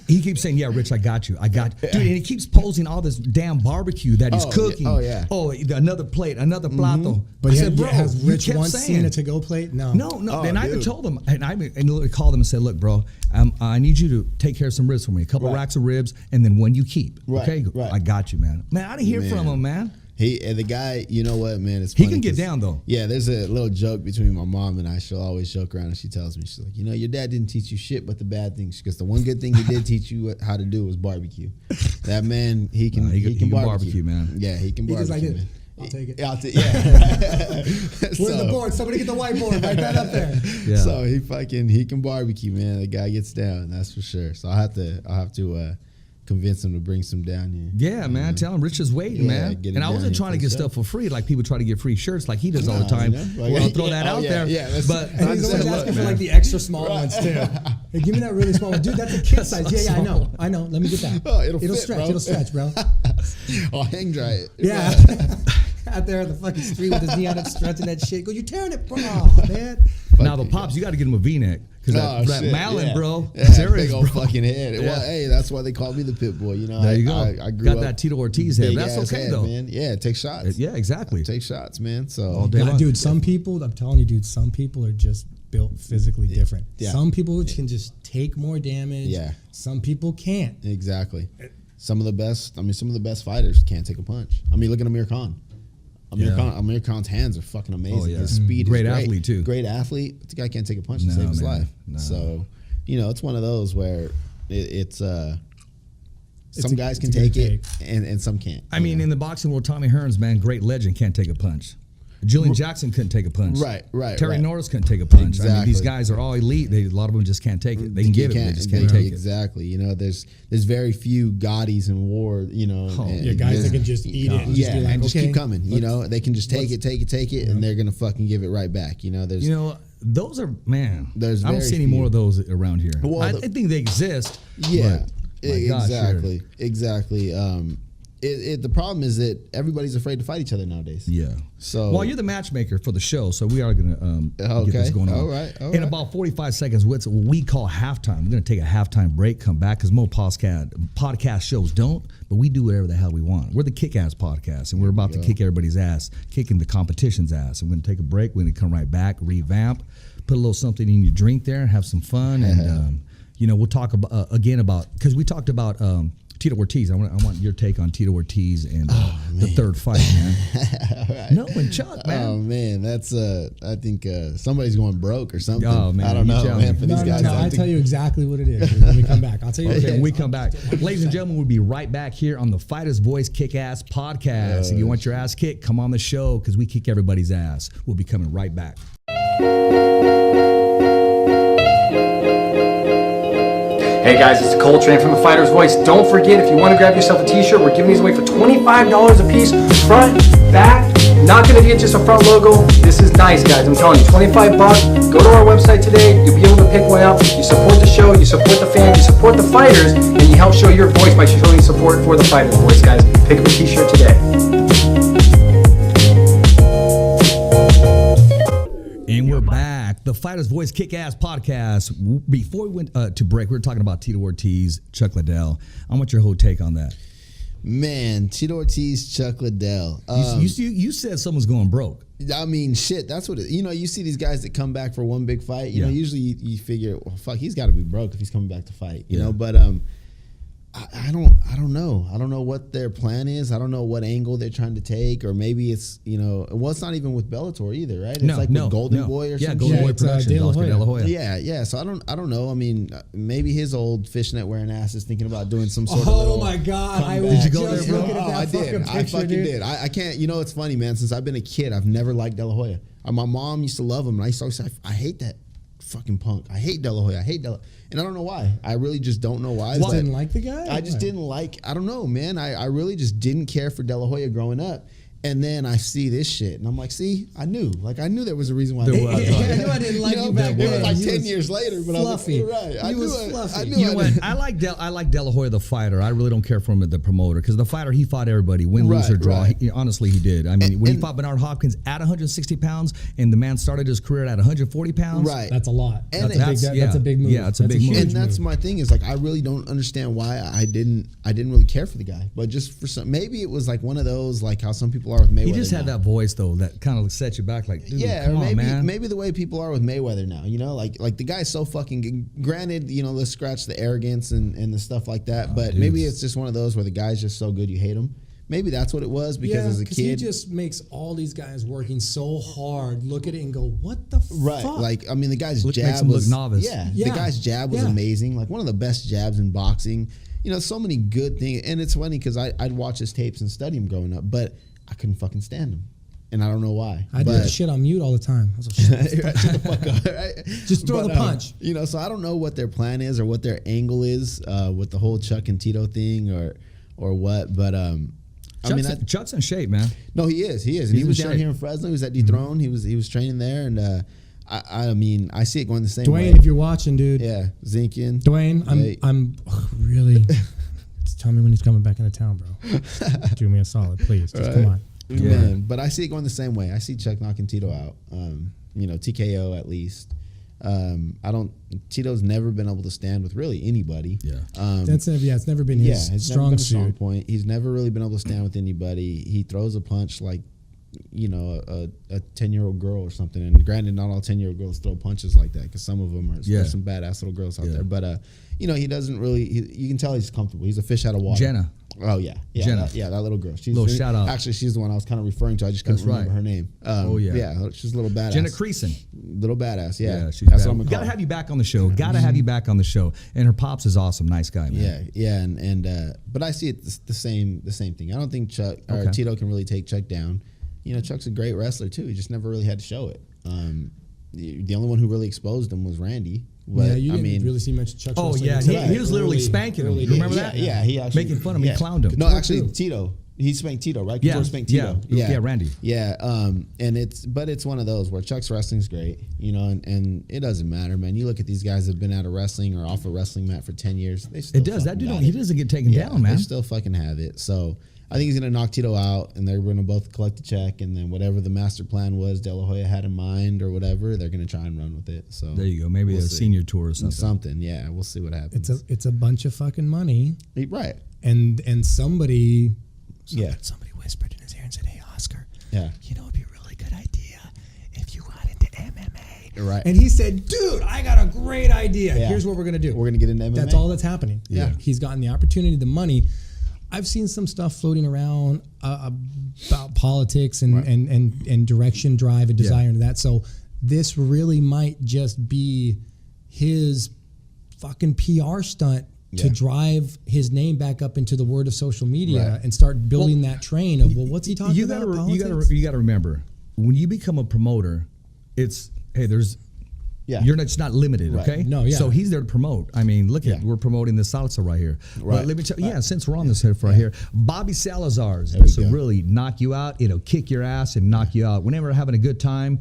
He keeps saying, "Yeah, Rich, I got you, dude." And he keeps posting all this damn barbecue that he's cooking. Yeah. Oh, another plate, another plato. But I said, bro, has Rich you kept once saying seen a to-go plate? No. No. And I even told him, and I literally called him and said, "Look, bro, I need you to take care of some ribs for me. A couple racks of ribs, and then one you keep. Okay, I got you, man. Man, I didn't hear from him, man." The guy, you know what, man? It's he funny can get down though. Yeah, there's a little joke between my mom and I. She'll always joke around, and she tells me, she's like, you know, your dad didn't teach you shit but the bad things. Because the one good thing he did teach you how to do was barbecue. That man, he can barbecue, man. Yeah, he can barbecue, man. I'll take it. Yeah. Where's the board? Somebody get the whiteboard. Write that up there. Yeah. So he can barbecue, man. The guy gets down, that's for sure. So I'll have to convince him to bring some down here. Yeah, man. Tell him Rich is waiting, man. And I wasn't trying to get stuff for free like people try to get free shirts like he does all the time. Well, I'll throw that out there. Yeah, but he's always asking for like the extra small ones too. Hey, give me that really small one. Dude, that's a kid size. Yeah, I know. Let me get that. Oh, it'll stretch, bro. I'll hang dry it. Yeah. Out there on the fucking street with his knee on it, stretching that shit. Go, you're tearing it, bro, man. Now the pops, you got to get him a V-neck because that Malin, bro, serious, big old fucking head. Yeah. Well, hey, that's why they called me the Pitbull. You know, there you go. I grew got up that Tito Ortiz head. That's okay though, man. Yeah, take shots. Yeah, exactly. Take shots, man. So, all day long. Dude, some people, I'm telling you, dude, some people are just built physically different. Yeah. Some people can just take more damage. Yeah. Some people can't. Exactly. Some of the best fighters can't take a punch. I mean, look at Amir Khan. Amir Khan's hands are fucking amazing. Oh, yeah. His speed is great. Athlete too. Great athlete, but the guy can't take a punch to save his life. No. So, you know, it's one of those where It's some guys can take it and some can't. I mean, in the boxing world, Tommy Hearns, man, great legend, can't take a punch. Julian Jackson couldn't take a punch. Right. Terry Norris couldn't take a punch. Exactly. I mean, these guys are all elite. A lot of them just can't take it. They can give it, but they just can't take it. Exactly. You know, there's very few Gottis in war. You know, guys that can just eat it. And just keep coming. You know, they can just take it, and they're gonna fucking give it right back. You know, those are I don't see any few. more of those around here. Well, I think they exist. Yeah. Exactly. The problem is that everybody's afraid to fight each other nowadays. Yeah. So, well, you're the matchmaker for the show, so we are going to get this going on. All right. In about 45 seconds, what's we call halftime. We're going to take a halftime break, come back, because most podcast shows don't, but we do whatever the hell we want. We're the Kickass podcast, and we're about to kick everybody's ass, kicking the competition's ass. I'm going to take a break. We're going to come right back, revamp, put a little something in your drink there, have some fun, and we'll talk about because we talked about Tito Ortiz. I want your take on Tito Ortiz and the third fight, man. Right. No, and Chuck, man. Oh man, that's I think somebody's going broke or something. Oh man, I don't know, man. For these guys, I'll tell you exactly what it is when we come back. I'll tell you. Okay, when we come back, ladies and gentlemen, we'll be right back here on the Fighter's Voice Kick-Ass podcast. If you want your ass kicked, come on the show because we kick everybody's ass. We'll be coming right back. Hey guys, it's Coltrane from the Fighter's Voice. Don't forget, if you want to grab yourself a t-shirt, we're giving these away for $25 a piece. Front, back, not going to get just a front logo. This is nice, guys. I'm telling you, $25. Go to our website today. You'll be able to pick one out. You support the show, you support the fans, you support the fighters, and you help show your voice by showing support for the Fighter's Voice, guys. Pick up a t-shirt today. And we're back. The Fighter's Voice Kick-Ass podcast. Before we went to break, we were talking about Tito Ortiz, Chuck Liddell. I want your whole take on that. Man, Tito Ortiz, Chuck Liddell. You said someone's going broke. I mean, shit, that's what you see these guys that come back for one big fight. You know, usually you figure, well, fuck, he's got to be broke if he's coming back to fight. You know, but I don't know. I don't know what their plan is. I don't know what angle they're trying to take, or maybe it's it's not even with Bellator either, right? It's with Golden Boy or something. Golden Boy Productions, Oscar De La Hoya. Yeah. So I don't know. I mean, maybe his old fishnet wearing ass is thinking about doing some sort of. Oh my God! Did you go there, bro? I did. I fucking did. I can't. It's funny, man. Since I've been a kid, I've never liked De La Hoya. My mom used to love him, and I used to always say, I hate that fucking punk. I hate De La Hoya. And I don't know why. I really just don't know why. You didn't like the guy? I just didn't like, I don't know, man. I really just didn't care for De La Hoya growing up. And then I see this shit, and I'm like, see, I knew there was a reason why. I knew I didn't like you back then. It was like 10 years later, but fluffy. I was like, right. He was fluffy. You know what? I like De La Hoya, the fighter. I really don't care for him as the promoter, because the fighter, he fought everybody, win, lose, or draw. Right. Honestly, he did. I mean, when he fought Bernard Hopkins at 160 pounds, and the man started his career at 140 pounds. Right. That's a lot. And that's a big move. Yeah, it's a big move. And that's my thing is, like, I really don't understand why I didn't really care for the guy. But just for some, maybe it was like one of those, like how some people are with Mayweather. He just had that voice though that kind of set you back, like, dude, come on, man. Maybe the way people are with Mayweather now, like the guy's so fucking, granted, let's scratch the arrogance and the stuff like that, but maybe it's just one of those where the guy's just so good you hate him. Maybe that's what it was, because as a kid, he just makes all these guys working so hard look at it and go, what the right? fuck? Like, I mean, the guy's makes jab him was look novice. Yeah, the guy's jab was amazing. Like one of the best jabs in boxing. So many good things, and it's funny because I'd watch his tapes and study him growing up, but I couldn't fucking stand him. And I don't know why. I did shit on mute all the time. I was like, shut the fuck up, right? Just throw the punch. So I don't know what their plan is or what their angle is with the whole Chuck and Tito thing or what. But Chuck's in shape, man. No, he is. And he was down here in Fresno. He was at Dethrone. He was training there, and I mean, I see it going the same way. Dwayne, if you're watching, dude. Yeah, Zinkian. Dwayne, I'm really. Just tell me when he's coming back into town, bro. Do me a solid, please. Just come on. Yeah. Man, but I see it going the same way. I see Chuck knocking Tito out. TKO at least. Tito's never been able to stand with really anybody. Yeah. It's never been his strong suit. Point. He's never really been able to stand with anybody. He throws a punch like a 10-year-old girl or something. And granted, not all 10-year-old girls throw punches like that, because some of them are there's some badass little girls out there. But he doesn't really. You can tell he's comfortable. He's a fish out of water. Jenna. Oh yeah, Jenna. That little girl. She's little shout out. Actually, she's the one I was kind of referring to. I just couldn't remember her name. She's a little badass. Jenna Creason. Little badass. Yeah, she's that's bad. what I'm gonna call Gotta her. have you back on the show. Gotta have you back on the show. And her pops is awesome. Nice guy, man. Yeah, and but I see it the same thing. I don't think Chuck or Tito can really take Chuck down. Chuck's a great wrestler too. He just never really had to show it. The only one who really exposed him was Randy. But, you didn't really see much Chuck's wrestling. He was literally spanking him. You remember that? Yeah, he actually making fun of him. He clowned him. No, actually, Tito. He spanked Tito, right? Yeah, spanked Tito. Randy. Yeah, and it's one of those where Chuck's wrestling's great, and it doesn't matter, man. You look at these guys that have been out of wrestling or off a wrestling mat for 10 years. They still That dude, he doesn't get taken down, man. They still fucking have it. So I think he's gonna knock Tito out, and they're gonna both collect the check, and then whatever the master plan was De La Hoya had in mind or whatever, they're gonna try and run with it. So there you go. Maybe a senior tour or something. Yeah, we'll see what happens. It's a bunch of fucking money, right? And somebody whispered in his ear and said, "Hey, Oscar, it'd be a really good idea if you got into MMA." Right. And he said, "Dude, I got a great idea. Here's what we're gonna do. We're gonna get into MMA." That's all that's happening. Yeah. He's gotten the opportunity, the money. I've seen some stuff floating around about politics and direction, drive, and desire into that. So this really might just be his fucking PR stunt to drive his name back up into the word of social media and start building that train of, what's he talking about? You got to remember, when you become a promoter, it's, hey, there's, you're not limited, okay? No, So he's there to promote. I mean, look at we're promoting the salsa right here. But let me tell you, since we're on this here right here, Bobby Salazar's, this will really knock you out. It'll kick your ass and knock you out. Whenever you're having a good time,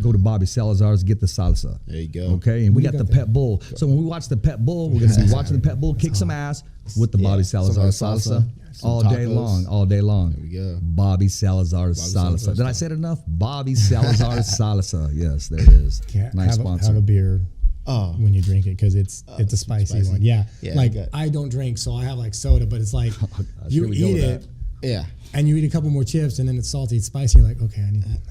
go to Bobby Salazar's, get the salsa. There you go. Okay, and we got the Pitbull. So when we watch the Pitbull, we're gonna be watching the Pitbull kick some ass with the Bobby Salazar salsa all day long. All day long. There we go. Bobby Salazar's salsa. Did I say it enough? Bobby Salazar's salsa. Yes, there it is. Nice sponsor. Have a beer when you drink it, because it's a spicy one. Yeah. I don't drink, so I have like soda, but it's like you eat it. Yeah. And you eat a couple more chips, and then it's salty, it's spicy. You're like, okay,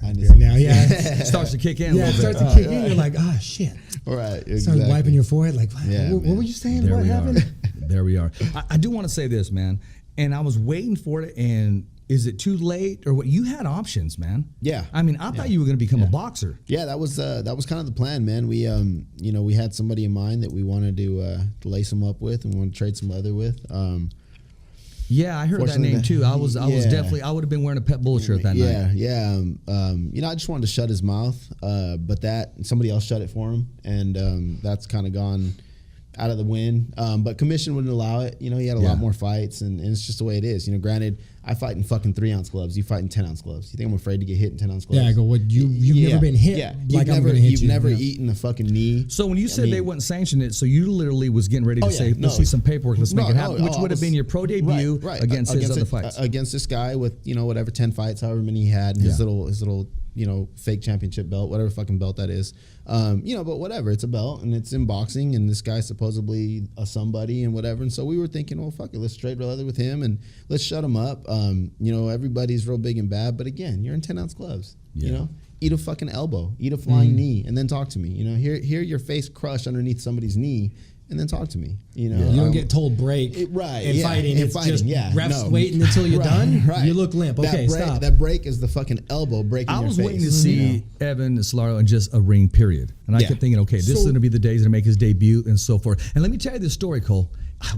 I need some now. Yeah, it starts to kick in. Yeah, it starts to kick in. You're like, shit. Right. Exactly. Start wiping your forehead. Like, what were you saying? There what happened? There we are. I do want to say this, man. And I was waiting for it. And is it too late or what? You had options, man. Yeah. I mean, I thought you were going to become a boxer. Yeah, that was kind of the plan, man. We we had somebody in mind that we wanted to lace them up with, and we wanted to trade some leather with. Yeah, I heard that name too. I was definitely, I would have been wearing a Pitbull shirt that night. Yeah. I just wanted to shut his mouth, but somebody else shut it for him, and that's kind of gone out of the wind. But commission wouldn't allow it. He had a lot more fights, and it's just the way it is. Granted, I fight in fucking 3-ounce gloves. You fight in 10-ounce gloves. You think I'm afraid to get hit in 10-ounce gloves? Yeah, I go, what? You've never been hit? Yeah, like I'm going to hit you. You've never eaten a fucking knee. So when you said they wouldn't sanction it, so you literally was getting ready to say, let's see some paperwork, let's make it happen, which would have been your pro debut against his other fights. Against this guy with, whatever, 10 fights, however many he had, and his little fake championship belt, whatever fucking belt that is. But whatever, it's a belt, and it's in boxing, and this guy's supposedly a somebody and whatever. And so we were thinking, well, fuck it, let's trade leather with him, and let's shut him up. Everybody's real big and bad, but again, you're in 10-ounce gloves. Eat a fucking elbow, eat a flying knee, and then talk to me. Hear your face crush underneath somebody's knee, and then talk to me. You don't get told break. Fighting. It's just refs waiting until you're done. Right. You look limp. Okay, stop. That break is the fucking elbow breaking. I was waiting to see Evan Solorio in just a ring, period. And I kept thinking, okay, this is going to be the day he's going to make his debut and so forth. And let me tell you this story, Cole.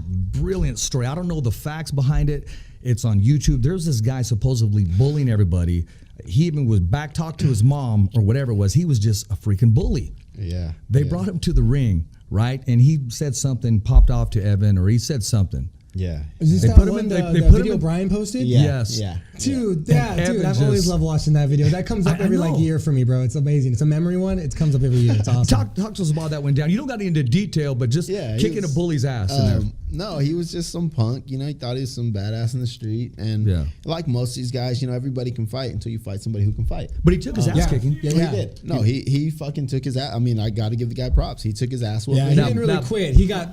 Brilliant story. I don't know the facts behind it. It's on YouTube. There's this guy supposedly bullying everybody. He even was back talk to his mom or whatever it was. He was just a freaking bully. Yeah. They brought him to the ring, right? And he said something, popped off to Evan, or he said something. Yeah. Is this that one, the video Brian posted? Yeah. Yes. Yeah. Dude, I've always loved watching that video. That comes up every year for me, bro. It's amazing. It's a memory one. It comes up every year. It's awesome. Talk to us about that one down. You don't got into detail, but just kicking a bully's ass in there. No, he was just some punk. He thought he was some badass in the street. And like most of these guys, everybody can fight until you fight somebody who can fight. But he took his ass kicking. Yeah, he did. No, he fucking took his ass. I mean, I got to give the guy props. He took his ass. Yeah, he didn't really quit. He got...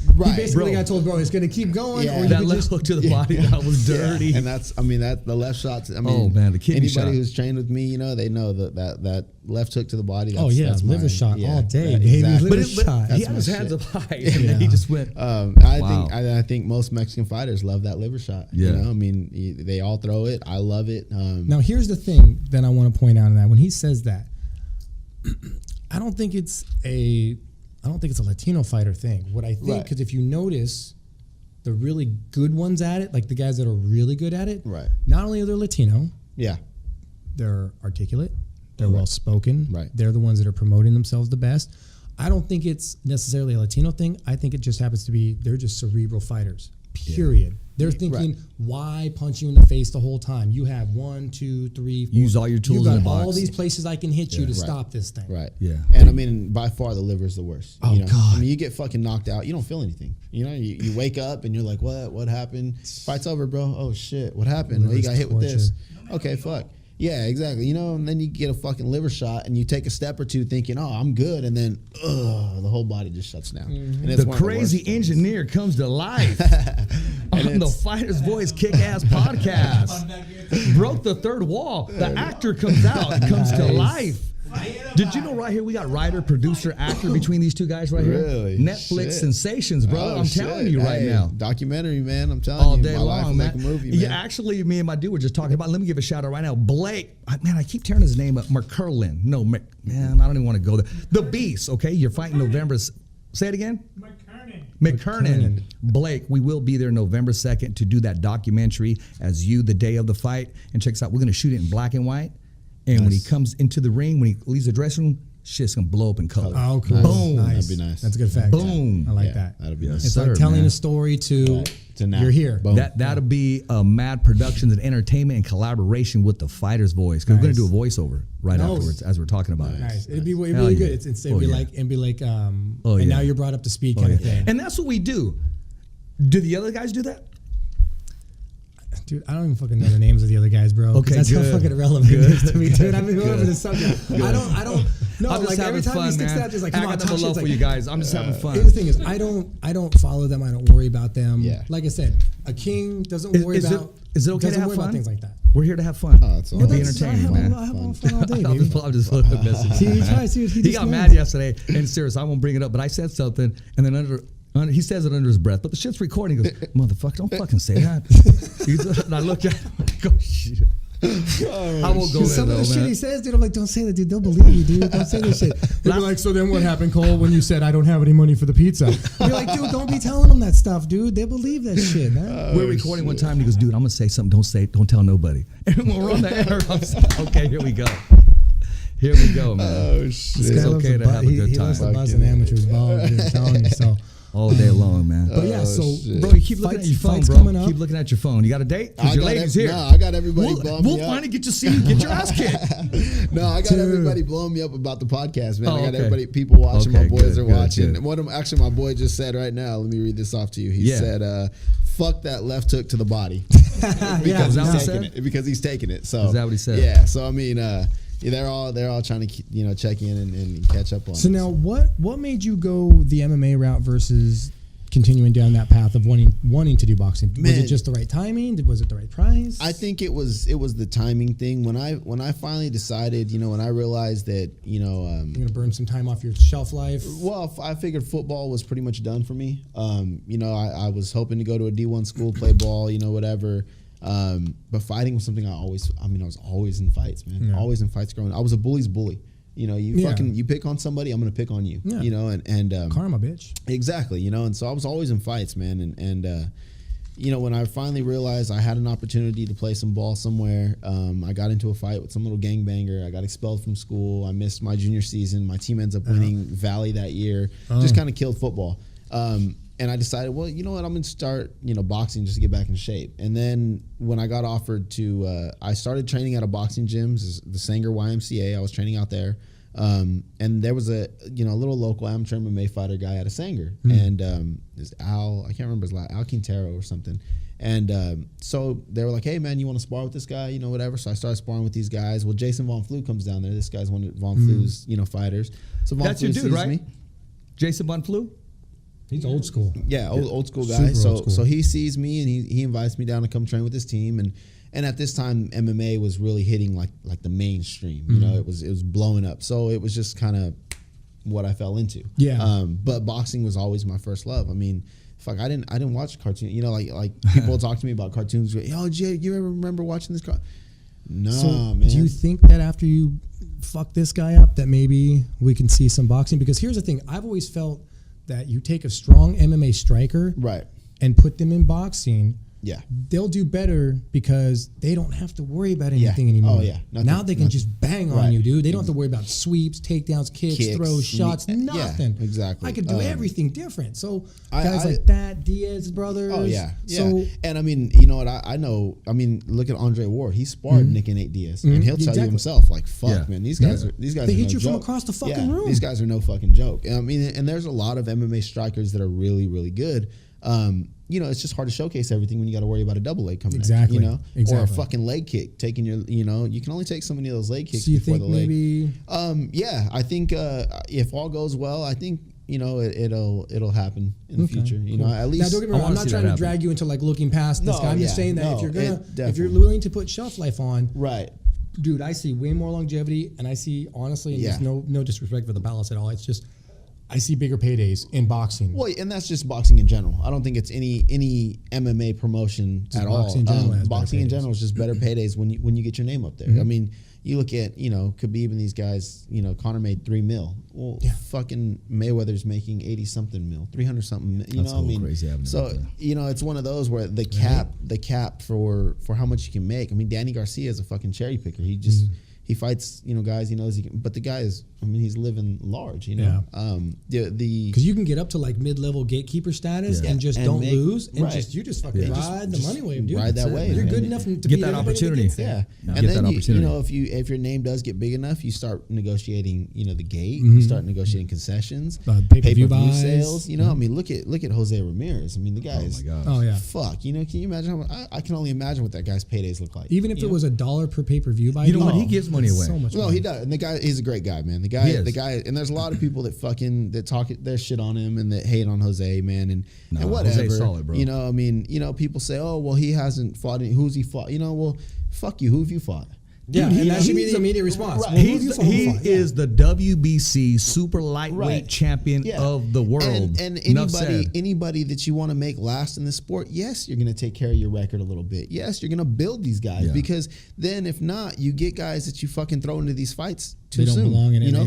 He basically got told, bro, it's going to keep going. Or that left hook to the body, that was dirty. Yeah. And that the left shots. I mean, oh man, the kidney shot. Anybody who's trained with me, they know that left hook to the body. That's liver shot all day, baby. Exactly. Liver shot. He had his hands up high, and then he just went. I think most Mexican fighters love that liver shot. Yeah. I mean, they all throw it. I love it. Now, here's the thing that I want to point out in that when he says that, I don't think it's a Latino fighter thing. What I think, because if you notice, the really good ones at it, like the guys that are really good at it, right? Not only are they Latino, they're articulate, they're well spoken, right? They're the ones that are promoting themselves the best. I don't think it's necessarily a Latino thing. I think it just happens to be they're just cerebral fighters. Period. Yeah. They're thinking, why punch you in the face the whole time? You have 1, 2, 3, 4. Use all your tools in the box. All these places I can hit you to stop this thing. Right. Yeah. And I mean, by far the liver is the worst. Oh God. I mean, you get fucking knocked out. You don't feel anything. You wake up and you're like, what happened? Fight's over, bro. Oh shit, what happened? You got hit with this. Okay, fuck. Yeah, exactly. And then you get a fucking liver shot and you take a step or two thinking, oh, I'm good. And then, the whole body just shuts down. Mm-hmm. And it's the crazy engineer comes to life on the Fighter's Voice Kick-Ass podcast. Broke the third wall. The actor comes out, comes to life. Did you know right here we got writer, producer, actor between these two guys right here? Really? Netflix sensations, bro. I'm telling you right now. Documentary, man. I'm telling all you. Day my long, life man. Like a movie, man. Yeah, actually, me and my dude were just talking about. Let me give a shout out right now. Blake, man, I keep tearing his name up. McCurlin. No, man, I don't even want to go there. The Beast. Okay, you're fighting November. Say it again. McKernan. Blake, we will be there November 2nd to do that documentary as you the day of the fight. And check us out. We're going to shoot it in black and white. And when he comes into the ring, when he leaves the dressing room, shit's gonna blow up in color. Oh, cool. Boom. Nice. That'd be nice. That's a good fact. Boom. I like that. That'd be nice. It's like telling a story to now. You're here. Boom. That'll be Mad Productions and entertainment in collaboration with the Fighter's Voice. Because we're gonna do a voiceover right afterwards as we're talking about it. Nice. It'd be really good. It'd be like and now you're brought up to speed kind of thing. And that's what we do. Do the other guys do that? Dude, I don't even fucking know the names of the other guys, bro. Okay, that's good. how fucking irrelevant it is to me, dude. I've been going over this subject. I don't. No, I'm just like every time fun, he sticks man. that, just like, I come on, got the love for you guys. I'm just having fun. Here's the thing: is I don't follow them. I don't worry about them. Yeah. Like I said, a king doesn't worry about. Is it okay to have worry fun? About things like that. We're here to have fun. Oh, that's all. Be entertaining, man. I have fun all day, baby. I'm just messing. He tries. He got mad yesterday, and serious, I won't bring it up, but I said something, and then he says it under his breath, but the shit's recording. He goes, motherfucker, don't fucking say that. And I look at him like, oh shit. I won't go there. Some of the shit he says, dude, I'm like, don't say that, dude. They'll believe you, dude. Don't say this shit. They'll be like, so then what happened, Cole, when you said I don't have any money for the pizza? You're like, dude, don't be telling them that stuff, dude. They believe that shit, man. We're recording one time, and he goes, dude, I'm gonna say something. Don't tell nobody. And when we're on the air, I'm saying, okay, here we go. Here we go, man. Oh shit! It's okay to have a good He time. loves to buzz an amateur's ball, dude. I'm telling you, so. All day long, man. But yeah, so bro, you keep looking at your phone, bro. Coming up. Keep looking at your phone. You got a date? Because your lady's here. No, I got everybody blowing me up. We'll finally get to see you get your ass kicked. No, I got everybody blowing me up about the podcast, man. I got people watching. My boys are watching. Good. Actually, my boy just said right now, let me read this off to you. He said, fuck that left hook to the body. Because he's taking it. So is that what he said? Yeah. So I mean, they're all trying to check in and catch up on. So now, what made you go the MMA route versus continuing down that path of wanting to do boxing? Was it just the right timing? Was it the right price? I think it was the timing thing. When I finally decided, when I realized that, you're gonna burn some time off your shelf life. Well, I figured football was pretty much done for me. I was hoping to go to a D1 school, play ball, whatever. But fighting was something I was always in fights, man. Yeah. Always in fights growing up. I was a bully's bully. You pick on somebody, I'm gonna pick on you. Yeah. And karma, bitch. Exactly. And so I was always in fights, man. And when I finally realized I had an opportunity to play some ball somewhere, I got into a fight with some little gangbanger. I got expelled from school. I missed my junior season. My team ends up winning Valley that year. Just kind of killed football. And I decided, well, you know what? I'm going to start, boxing just to get back in shape. And then when I got offered to, I started training at a boxing gym, the Sanger YMCA. I was training out there. And there was a little local amateur MMA fighter guy at a Sanger. And this Al, I can't remember his last, Al Quintero or something. And so they were like, hey, man, you want to spar with this guy? Whatever. So I started sparring with these guys. Well, Jason Von Flue comes down there. This guy's one of Von Flue's, fighters. So Von That's Flue your dude, sees right? me. Jason Von Flue? He's old school. Yeah, old school guy. Super old school. So he sees me and he invites me down to come train with his team. And at this time, MMA was really hitting like the mainstream. You know, it was blowing up. So it was just kind of what I fell into. Yeah. But boxing was always my first love. I mean, fuck, I didn't watch cartoons. You know, like people talk to me about cartoons. Oh, Jay, you ever remember watching this? No, so man. Do you think that after you fuck this guy up, that maybe we can see some boxing? Because here's the thing: I've always felt that you take a strong MMA striker, right, and put them in boxing. Yeah, they'll do better because they don't have to worry about anything anymore. Oh yeah, now they can just bang on you, dude. They don't have to worry about sweeps, takedowns, kicks throws, shots, nothing. Yeah, exactly. I could do everything different. So guys like that, Diaz brothers. Oh yeah, So, and I mean, you know what? I know. I mean, look at Andre Ward. He sparred Nick and Nate Diaz, and he'll tell you himself, like, "Fuck, man, these guys are they hit you from across the fucking room. These guys are no fucking joke." I mean, and there's a lot of MMA strikers that are really, really good. You know, it's just hard to showcase everything when you got to worry about a double leg coming at you, you know? Or a fucking leg kick, taking your, you know, you can only take so many of those leg kicks before the leg. Maybe? Yeah, I think if all goes well, I think, you know, it'll happen in the future. You know, at least. Now, don't get me wrong, I'm not trying to drag you into like looking past this guy. I'm just saying that if you're willing to put shelf life on, right, dude, I see way more longevity, and I see honestly, and there's no disrespect for the balance at all. It's just I see bigger paydays in boxing. Well, and that's just boxing in general. I don't think it's any MMA promotion at all. Boxing in general is just better paydays when you get your name up there. I mean, you look at, you know, Khabib and these guys, you know, Conor made $3 million. Well, fucking Mayweather's making 80-something mil, 300-something. You know, I mean, crazy so you know, it's one of those where the cap for how much you can make. I mean, Danny Garcia is a fucking cherry picker. He just he fights, you know, guys he knows he can, but the guy is, I mean, he's living large, you know. Because you can get up to like mid-level gatekeeper status and just don't lose, and you just fucking ride the money wave, dude. Ride that wave. You're good enough to get that opportunity. And then you know, if your name does get big enough, you start negotiating, you know, the gate. You start negotiating concessions, pay-per-view sales. You know, I mean, look at Jose Ramirez. I mean, the guy is fuck. You know, can you imagine how much? I can only imagine what that guy's paydays look like. Even if it was $1 per pay-per-view buy, you know what, he gives money away. So much well, he does, and the guy, he's a great guy, man. The guy, and there's a lot of people that talk their shit on him and that hate on Jose, man, and whatever. Jose's solid, bro. You know, I mean, you know, people say, oh, well, he hasn't fought. Who's he fought? You know, well, fuck you. Who have you fought? Yeah, and that should be the immediate response. Right. Well, he is the WBC super lightweight champion of the world. And anybody that you want to make last in this sport, yes, you're going to take care of your record a little bit. Yes, you're going to build these guys because then if not, you get guys that you fucking throw into these fights too soon. They don't belong in it. You know,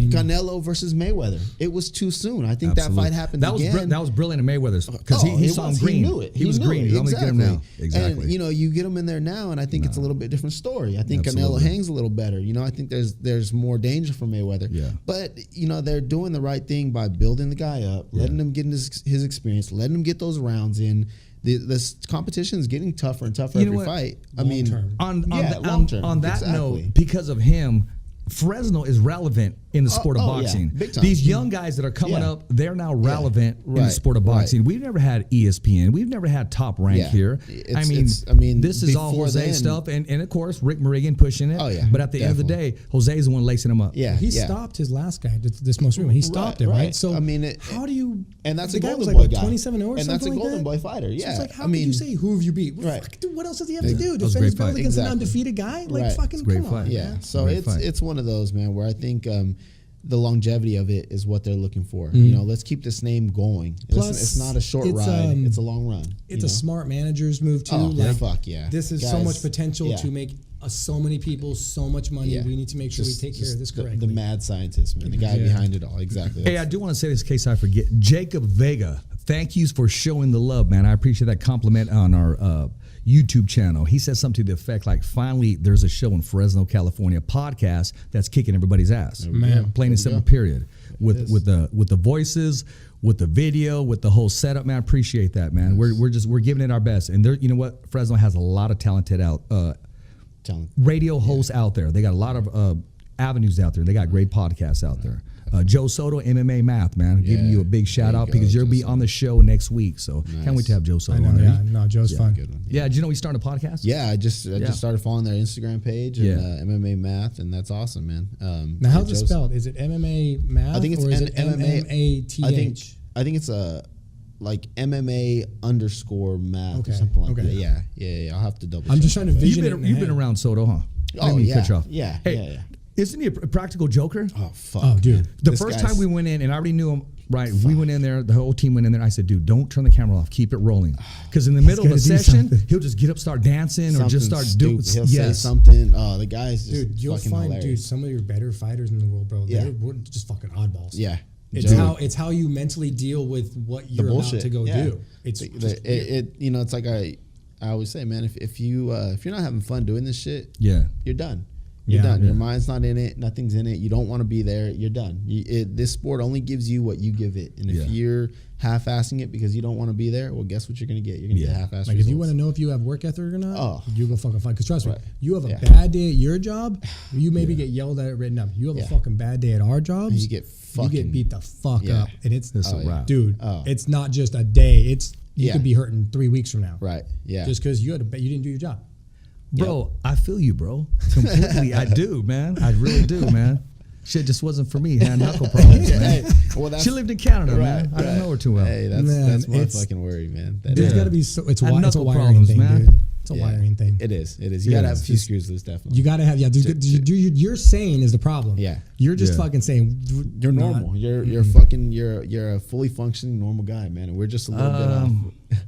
Canelo versus Mayweather. It was too soon. I think that fight happened again. That was brilliant in Mayweather's because he saw him green. He knew it. He was green. He's only getting him now. Exactly. And you know, you get him in there now, and I think it's a little bit different story. I think Canelo hangs a little better. You know, I think there's more danger for Mayweather. Yeah. But you know, they're doing the right thing by building the guy up, letting him get his experience, letting him get those rounds in. The competition is getting tougher and tougher every fight. I mean, on that note, because of him, Fresno is relevant in the sport of boxing. Big time. These young guys that are coming up, they're now relevant in the sport of boxing. We've never had ESPN. We've never had Top Rank here. I mean, this is all Jose stuff, and of course Rick Morrigan pushing it. Oh yeah. But at the end of the day, Jose is the one lacing him up. Yeah. He stopped his last guy. This most recent. He stopped it, right? So I mean, how do you? And that's the a guy golden was boy like guy. 27-0 or and something that's a like golden that? boy fighter. Yeah. So it's like, how can you say who have you beat? Right. Dude, what else does he have to do? That was a Defend his great belt fight. against an undefeated guy? Like fucking come on. Yeah. So it's one of those, man, where I think the longevity of it is what they're looking for. You know, let's keep this name going. Plus, it's not a short ride; it's a long run. It's a smart manager's move too. This is so much potential to make so many people so much money. We need to make sure we take care of this correctly. The mad scientist, man, the guy behind it all. Exactly. Hey, I do want to say this in case I forget. Jacob Vega, thank you for showing the love, man. I appreciate that compliment on our YouTube channel. He said something to the effect like, finally, there's a show in Fresno, California, podcast that's kicking everybody's ass. Man, plain and simple, period. With the voices, with the video, with the whole setup, man. I appreciate that, man. Yes. We're giving it our best. And there, you know what? Fresno has a lot of talented radio hosts out there. They got a lot of avenues out there. They got great podcasts out there. Joe Soto, MMA Math, man. Giving you a big shout out because you'll be on the show next week. So can't wait to have Joe Soto on there. No, Joe's fun. Good one. Yeah, did you know we started a podcast? Yeah, I just started following their Instagram page and MMA Math, and that's awesome, man. Now, how's it spelled? Is it MMA Math? I think it's or is it MMA TH? I think it's a like MMA _ math or something like that. Yeah. I'll have to double. I'm just trying to vision. You've been around Soto, huh? Oh yeah. Hey, isn't he a practical joker? Oh fuck. Oh dude. The first time we went in, and I already knew him. Right, we went in there. The whole team went in there. I said, "Dude, don't turn the camera off. Keep it rolling." Because in the middle of a session, he'll just get up, start dancing, or just start doing. He'll say something. Oh, the guy's just dude. You'll fucking find, hilarious. dude, some of your better fighters in the world, bro. We're just fucking oddballs. Yeah. It's how you mentally deal with what you're about to go do. It's it's like I always say, man. If you're not having fun doing this shit, you're done. You're done. Your mind's not in it. Nothing's in it. You don't want to be there. You're done. This sport only gives you what you give it. And if you're half-assing it because you don't want to be there, well, guess what you're going to get? You're going to get half-assed Like results. if you want to know if you have work ethic or not, you go fucking fight. Because trust me, you have a bad day at your job, you maybe get yelled at, written up. You have a fucking bad day at our jobs, you get beat the fuck up. And it's a wrap. Dude, it's not just a day. You could be hurting 3 weeks from now. Right, yeah. Just because you didn't do your job. Bro, I feel you, bro. Completely. I do, man. I really do, man. Shit just wasn't for me. Had knuckle problems, man. She lived in Canada, man. I don't know her too well. Hey, that's my fucking worry, man. There's got to be it's a wiring problems, thing, man. dude. It's a wiring thing. It is. You gotta have a few screws loose, definitely. You gotta have you're saying is the problem. Yeah. You're just fucking saying you're normal. You're fucking you're a fully functioning normal guy, man. And we're just a little bit off.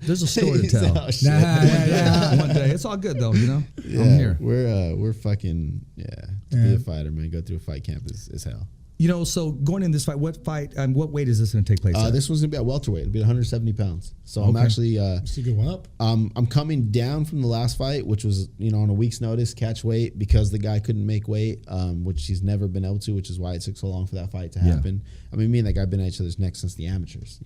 There's a story to tell. One day. It's all good though, you know? Yeah, I'm here. We're fucking to be a fighter, man. Go through a fight camp is hell. You know, so going in this fight, what weight is this going to take place at? This one's going to be at welterweight. It'll be 170 pounds. So I'm actually... It's a good one up. I'm coming down from the last fight, which was, on a week's notice, catch weight, because the guy couldn't make weight, which he's never been able to, which is why it took so long for that fight to happen. I mean, me and that guy have been at each other's necks since the amateurs,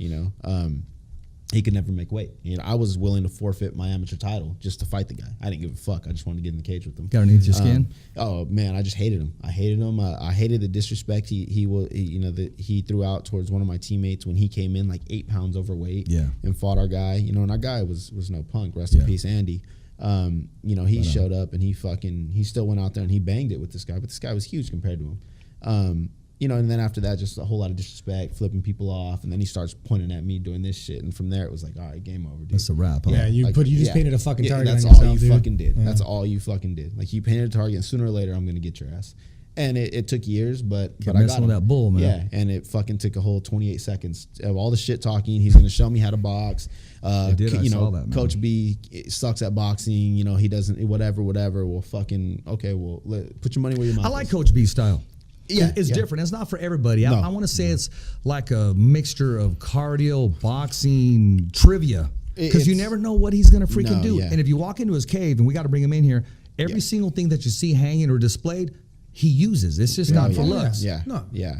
He could never make weight. I was willing to forfeit my amateur title just to fight the guy. I didn't give a fuck. I just wanted to get in the cage with him. Got underneath your skin? Oh man, I just hated him. I hated the disrespect he threw out towards one of my teammates when he came in like 8 pounds overweight. And fought our guy. And our guy was no punk. Rest in peace, Andy. He showed up and he still went out there and he banged it with this guy. But this guy was huge compared to him. And then after that, just a whole lot of disrespect, flipping people off, and then he starts pointing at me doing this shit, and from there it was like, all right, game over, dude. That's a wrap. Huh? Yeah, you just painted a fucking target. That's on all yourself, you dude. fucking did. Yeah. That's all you fucking did. Like you painted a target, and sooner or later I'm gonna get your ass. And it took years, but I got him. That bull, man. Yeah, and it fucking took a whole 28 seconds of all the shit talking. He's gonna show me how to box. I saw that, man. Coach B sucks at boxing. He doesn't. Whatever. Well, fucking okay. Well, put your money where your mouth is. I like Coach B's style. Yeah, it's different. It's not for everybody. No. I want to say it's like a mixture of cardio, boxing, trivia. Because you never know what he's going to freaking do. Yeah. And if you walk into his cave, and we got to bring him in here, every single thing that you see hanging or displayed, he uses. It's just not for looks. Yeah,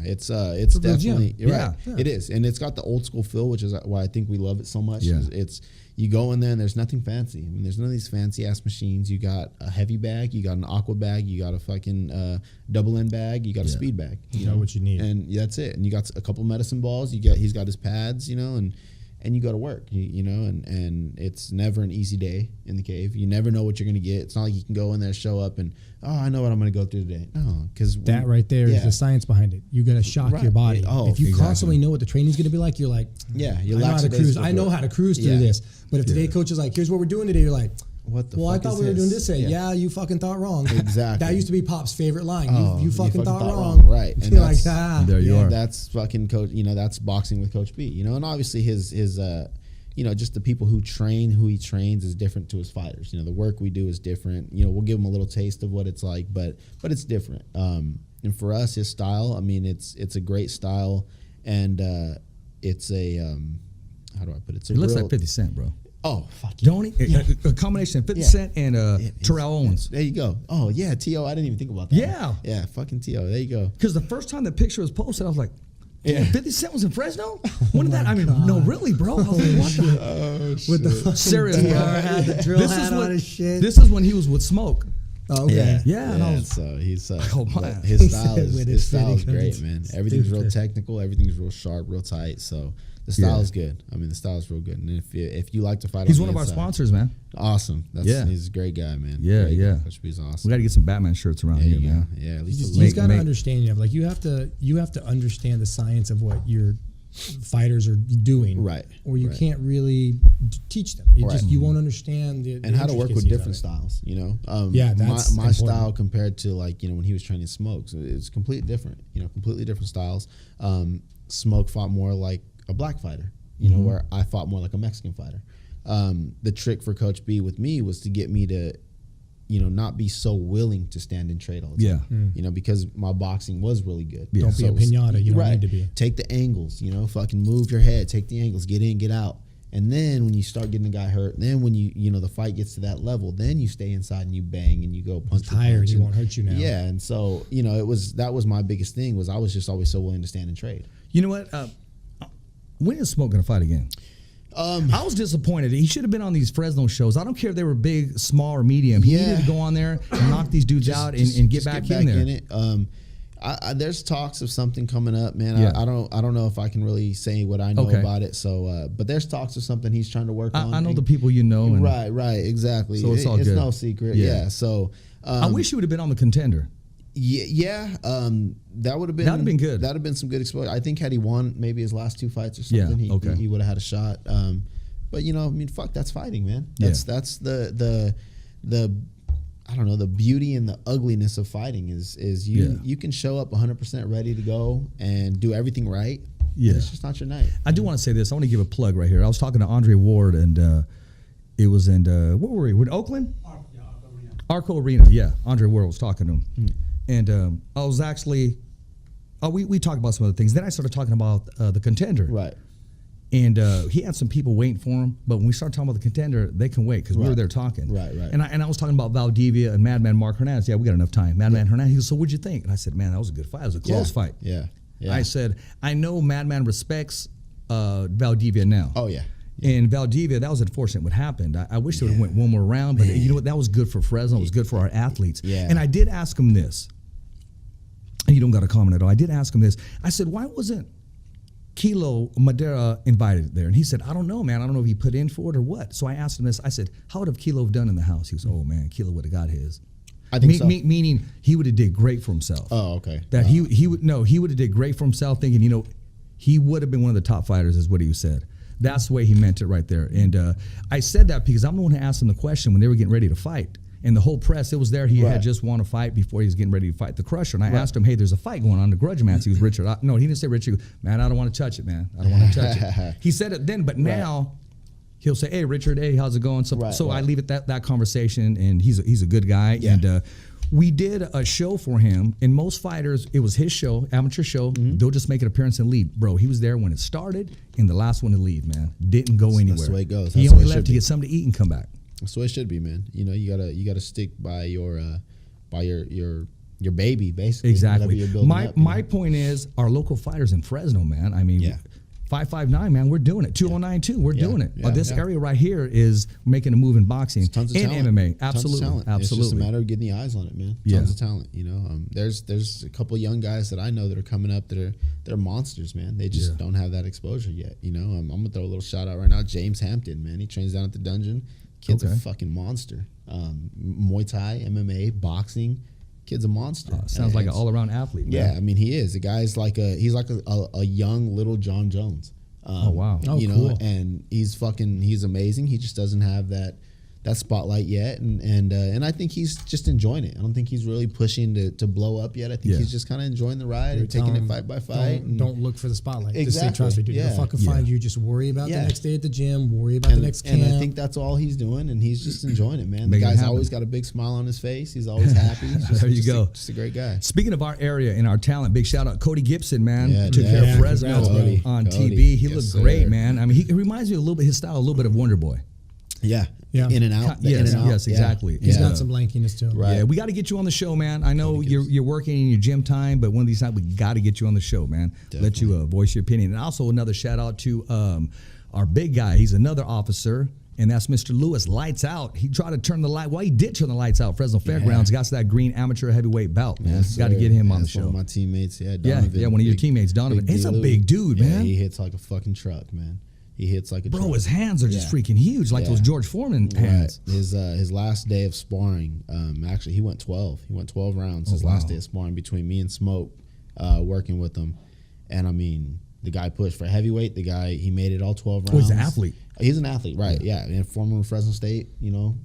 it's definitely right. It is, and it's got the old school feel, which is why I think we love it so much. Yeah. It's you go in there and there's nothing fancy. I mean, there's none of these fancy ass machines. You got a heavy bag, you got an aqua bag, you got a fucking double end bag, you got a speed bag. You know what you need, and that's it. And you got a couple medicine balls. He's got his pads, and you go to work, and it's never an easy day in the cave. You never know what you're going to get. It's not like you can go in there, show up, and, I know what I'm going to go through today. No, because that right there is the science behind it. You got to shock your body. If you constantly know what the training's going to be like, you're like, I know how to cruise through this. But if today coach is like, here's what we're doing today, you're like, what the fuck I thought we were doing this today. Yeah, you fucking thought wrong. Exactly. That used to be Pop's favorite line. You fucking thought wrong. Right. And you're like, there you are. That's fucking coach. That's boxing with Coach B. And obviously his just the people who he trains is different to his fighters. The work we do is different. We'll give him a little taste of what it's like, but it's different. And for us, his style, I mean, it's a great style, and it's a how do I put it? It looks like 50 Cent, bro. Oh, fuck yeah. Don't he? Yeah. A combination of 50 Cent and Terrell Owens. There you go. Oh, yeah, T.O. I didn't even think about that. Yeah. Yeah, fucking T.O. There you go. Because the first time the picture was posted, I was like, 50 Cent was in Fresno? When did that? I mean, no, really, bro. I was like, what the? Oh, shit. With the serious, bro. had the drill hat on his shit. This is when he was with Smoke. Oh, okay. Yeah. And so he's man. his style is great, man. Everything's real technical. Everything's real sharp, real tight. So the style is good. I mean, the style is real good. And if you like to fight, he's one of our sponsors, man. Awesome. He's a great guy, man. Yeah. Coach B's awesome. We got to get some Batman shirts around here, man. Yeah, at least he's got to understand. You have to understand the science of what you're fighters are doing. Right. Or you right. can't really teach them. You won't understand and how to work with different styles. You know. That's my style compared to like when he was training Smoke, so it's completely different. Completely different styles. Smoke fought more like a black fighter. Where I fought more like a Mexican fighter. The trick for Coach B with me was to get me to, not be so willing to stand and trade all the time. Because my boxing was really good. Don't be a pinata. You don't need to be. Take the angles. Fucking move your head. Take the angles. Get in. Get out. And then when you start getting the guy hurt, then when the fight gets to that level, then you stay inside and you bang and you go punch. Tired. He won't hurt you now. Yeah, and so that was my biggest thing was I was just always so willing to stand and trade. You know what? When is Smoke going to fight again? I was disappointed. He should have been on these Fresno shows. I don't care if they were big, small, or medium. He needed to go on there and knock these dudes out and get back in there. It. There's talks of something coming up, man. I don't know if I can really say what I know about it. So, but there's talks of something he's trying to work on. I know the people you know. Right, exactly. So it's all good. It's no secret. Yeah. So I wish he would have been on the Contender. Yeah, that would have been good. That'd have been some good exposure. I think had he won maybe his last 2 fights or something, he would have had a shot. But fuck, that's fighting, man. That's the I don't know, the beauty and the ugliness of fighting is you can show up 100% ready to go and do everything right. Yeah, it's just not your night. I do want to say this. I want to give a plug right here. I was talking to Andre Ward, and it was in where were we? In Oakland? Arco Arena. Yeah, Andre Ward was talking to him. And I was actually, we talked about some other things. Then I started talking about the Contender. Right. And he had some people waiting for him. But when we started talking about the Contender, they can wait because we were there talking. Right. And I was talking about Valdivia and Madman Mark Hernandez. Yeah, we got enough time. Madman Hernandez. He goes, so what'd you think? And I said, man, that was a good fight. It was a close fight. Yeah. I said, I know Madman respects Valdivia now. Oh, yeah. And Valdivia, that was unfortunate what happened. I wish they would have went one more round. But you know what? That was good for Fresno. It was good for our athletes. Yeah. And I did ask him this. And you don't got to comment at all. I did ask him this. I said, why wasn't Kilo Madera invited there? And he said, I don't know, man. I don't know if he put in for it or what. So I asked him this. I said, how would have Kilo done in the house? He was, oh, man, Kilo would have got his. I think so. Meaning he would have did great for himself. Oh, okay. That he would have did great for himself, thinking, he would have been one of the top fighters is what he said. That's the way he meant it right there. And I said that because I'm the one who asked him the question when they were getting ready to fight. And the whole press, it was there. He had just won a fight before he was getting ready to fight the Crusher. And I asked him, hey, there's a fight going on, the grudge match. He was Richard. No, he didn't say Richard. He goes, man, I don't want to touch it, man. I don't want to touch it. He said it then, but now he'll say, hey, Richard, hey, how's it going? So I leave it that conversation, and he's a good guy. Yeah. And we did a show for him, and most fighters, it was his show, amateur show. They'll just make an appearance and leave. Bro, he was there when it started and the last one to leave, man. Didn't go anywhere. That's the way it goes. He only left to get something to eat and come back. That's the way it should be, man. You gotta stick by your baby, basically. Exactly. My point is, our local fighters in Fresno, man. I mean, 559, man, we're doing it. 209 too, we're doing it. This area right here is making a move in boxing tons of and talent. MMA. Absolutely, absolutely. It's just a matter of getting the eyes on it, man. Tons of talent. There's a couple young guys that I know that are coming up that are monsters, man. They just don't have that exposure yet. I'm gonna throw a little shout out right now. James Hampton, man, he trains down at the Dungeon. Kid's a fucking monster. Muay Thai, MMA, boxing. Kid's a monster. Sounds like an all-around athlete. Man. Yeah, I mean he is. The guy's like a young little John Jones. Oh wow! Cool. And he's amazing. He just doesn't have that spotlight yet, and I think he's just enjoying it. I don't think he's really pushing to blow up yet. I think he's just kind of enjoying the ride and taking it fight by fight. Don't look for the spotlight. Exactly. Just trust me, dude. You'll fucking find you. Just worry about the next day at the gym. Worry about the next camp. And I think that's all he's doing, and he's just enjoying it, man. The guy's always got a big smile on his face. He's always happy. There you go. Just a great guy. Speaking of our area and our talent, big shout out Cody Gibson, man. Took care of Fresno on TV. He looked great, man. I mean, he reminds me a little bit, his style, a little bit of Wonder Boy. Yeah. In and out. Yes, exactly. He's got some lankiness to him. Right. Yeah, we got to get you on the show, man. I know you're working in your gym time, but one of these times we got to get you on the show, man. Definitely. Let you voice your opinion. And also another shout out to our big guy. He's another officer, and that's Mr. Lewis. Lights out. He tried to turn the light. Well, he did turn the lights out. Fresno Fairgrounds got to that green amateur heavyweight belt, man. Got to get him on the show. One of my teammates. Yeah, Donovan. Yeah, one of your teammates, Donovan. It's a big dude, man. He hits like a fucking truck, man. He hits like a truck. His hands are just freaking huge, like those George Foreman hands. Right. His last day of sparring, actually, he went 12. He went 12 rounds. Last day of sparring between me and Smoke, working with him. And I mean, The guy pushed for heavyweight. The guy, he made it all 12 rounds. Oh, he's an athlete. He's an athlete, right? Yeah, and former Fresno State,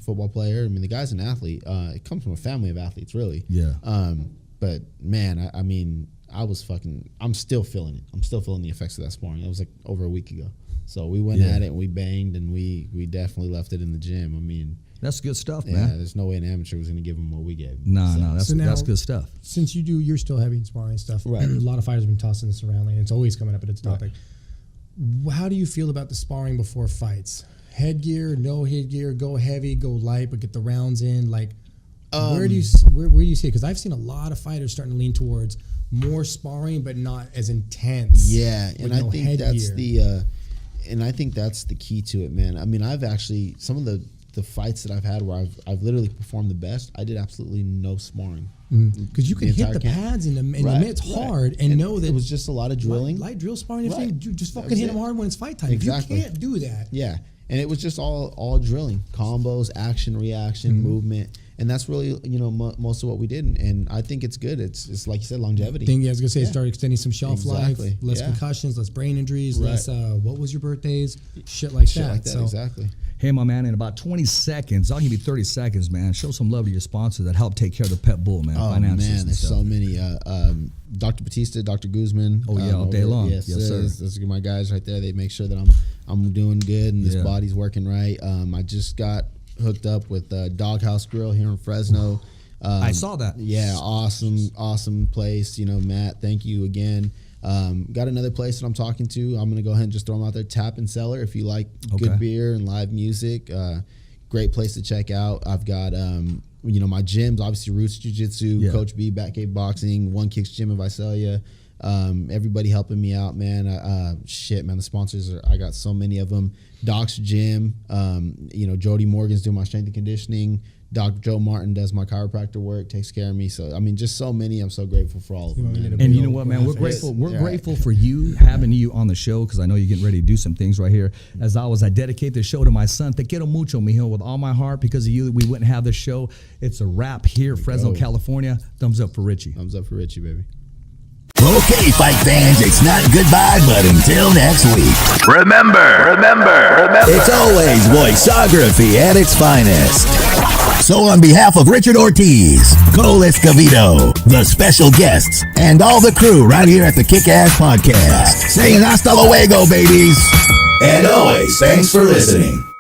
football player. I mean, the guy's an athlete. It comes from a family of athletes, really. Yeah. But man, I mean, I'm still feeling it. I'm still feeling the effects of that sparring. That was like over a week ago. So we went at it and we banged and we definitely left it in the gym. I mean, that's good stuff, yeah, man. There's no way an amateur was going to give him what we gave him. No, that's good stuff. Since you're still heavy in sparring stuff, right? A lot of fighters have been tossing this around, and it's always coming up at its topic. Right. How do you feel about the sparring before fights? Headgear, no headgear, go heavy, go light, but get the rounds in. Like, where do you see it? Because I've seen a lot of fighters starting to lean towards more sparring, but not as intense. Yeah, and I think that's the key to it, man. I mean, I've actually some of the fights that I've had where I've literally performed the best, I did absolutely no sparring. Because you can hit the pads in the mitts hard and know that it was just a lot of drilling. Light drill sparring, everything. You just fucking hit them hard when it's fight time. Exactly. You can't do that. Yeah. And it was just all drilling, combos, action, reaction, movement. And that's really, most of what we did. And I think it's good. It's like you said, longevity. I was going to say, start extending some shelf life, less concussions, less brain injuries, less, what was your birthdays? Shit like that. Exactly. Hey, my man, in about 20 seconds, I'll give you 30 seconds, man. Show some love to your sponsors that help take care of the Pitbull, man. Oh, man, there's so many. Dr. Batista, Dr. Guzman. Oh, yeah, all day long. Yes, sir. Those are my guys right there. They make sure that I'm doing good and this body's working right. I just got hooked up with Doghouse Grill here in Fresno. I saw that. Yeah, awesome place. Matt, thank you again. Got another place that I'm talking to. I'm going to go ahead and just throw them out there. Tap and Cellar, if you like good beer and live music. Great place to check out. I've got, my gyms, obviously Roots Jiu-Jitsu, Coach B, Back Cave Boxing, One Kicks Gym in Visalia. Everybody helping me out, man. The sponsors, I got so many of them. Doc's Gym, Jody Morgan's doing my strength and conditioning. Dr. Joe Martin does my chiropractor work, takes care of me. So, I mean, just so many. I'm so grateful for all of them, man. And you know what, man? We're grateful. We're grateful for you, having you on the show, because I know you're getting ready to do some things right here. As always, I dedicate this show to my son. Te quiero mucho, mijo, with all my heart. Because of you, we wouldn't have this show. It's a wrap here, Fresno, California. Thumbs up for Richie. Thumbs up for Richie, baby. Okay, fight fans, it's not goodbye, but until next week. Remember. It's always voiceography at its finest. So on behalf of Richard Ortiz, Cole Escovedo, the special guests, and all the crew right here at the Kickass Podcast, saying hasta luego, babies. And always, thanks for listening.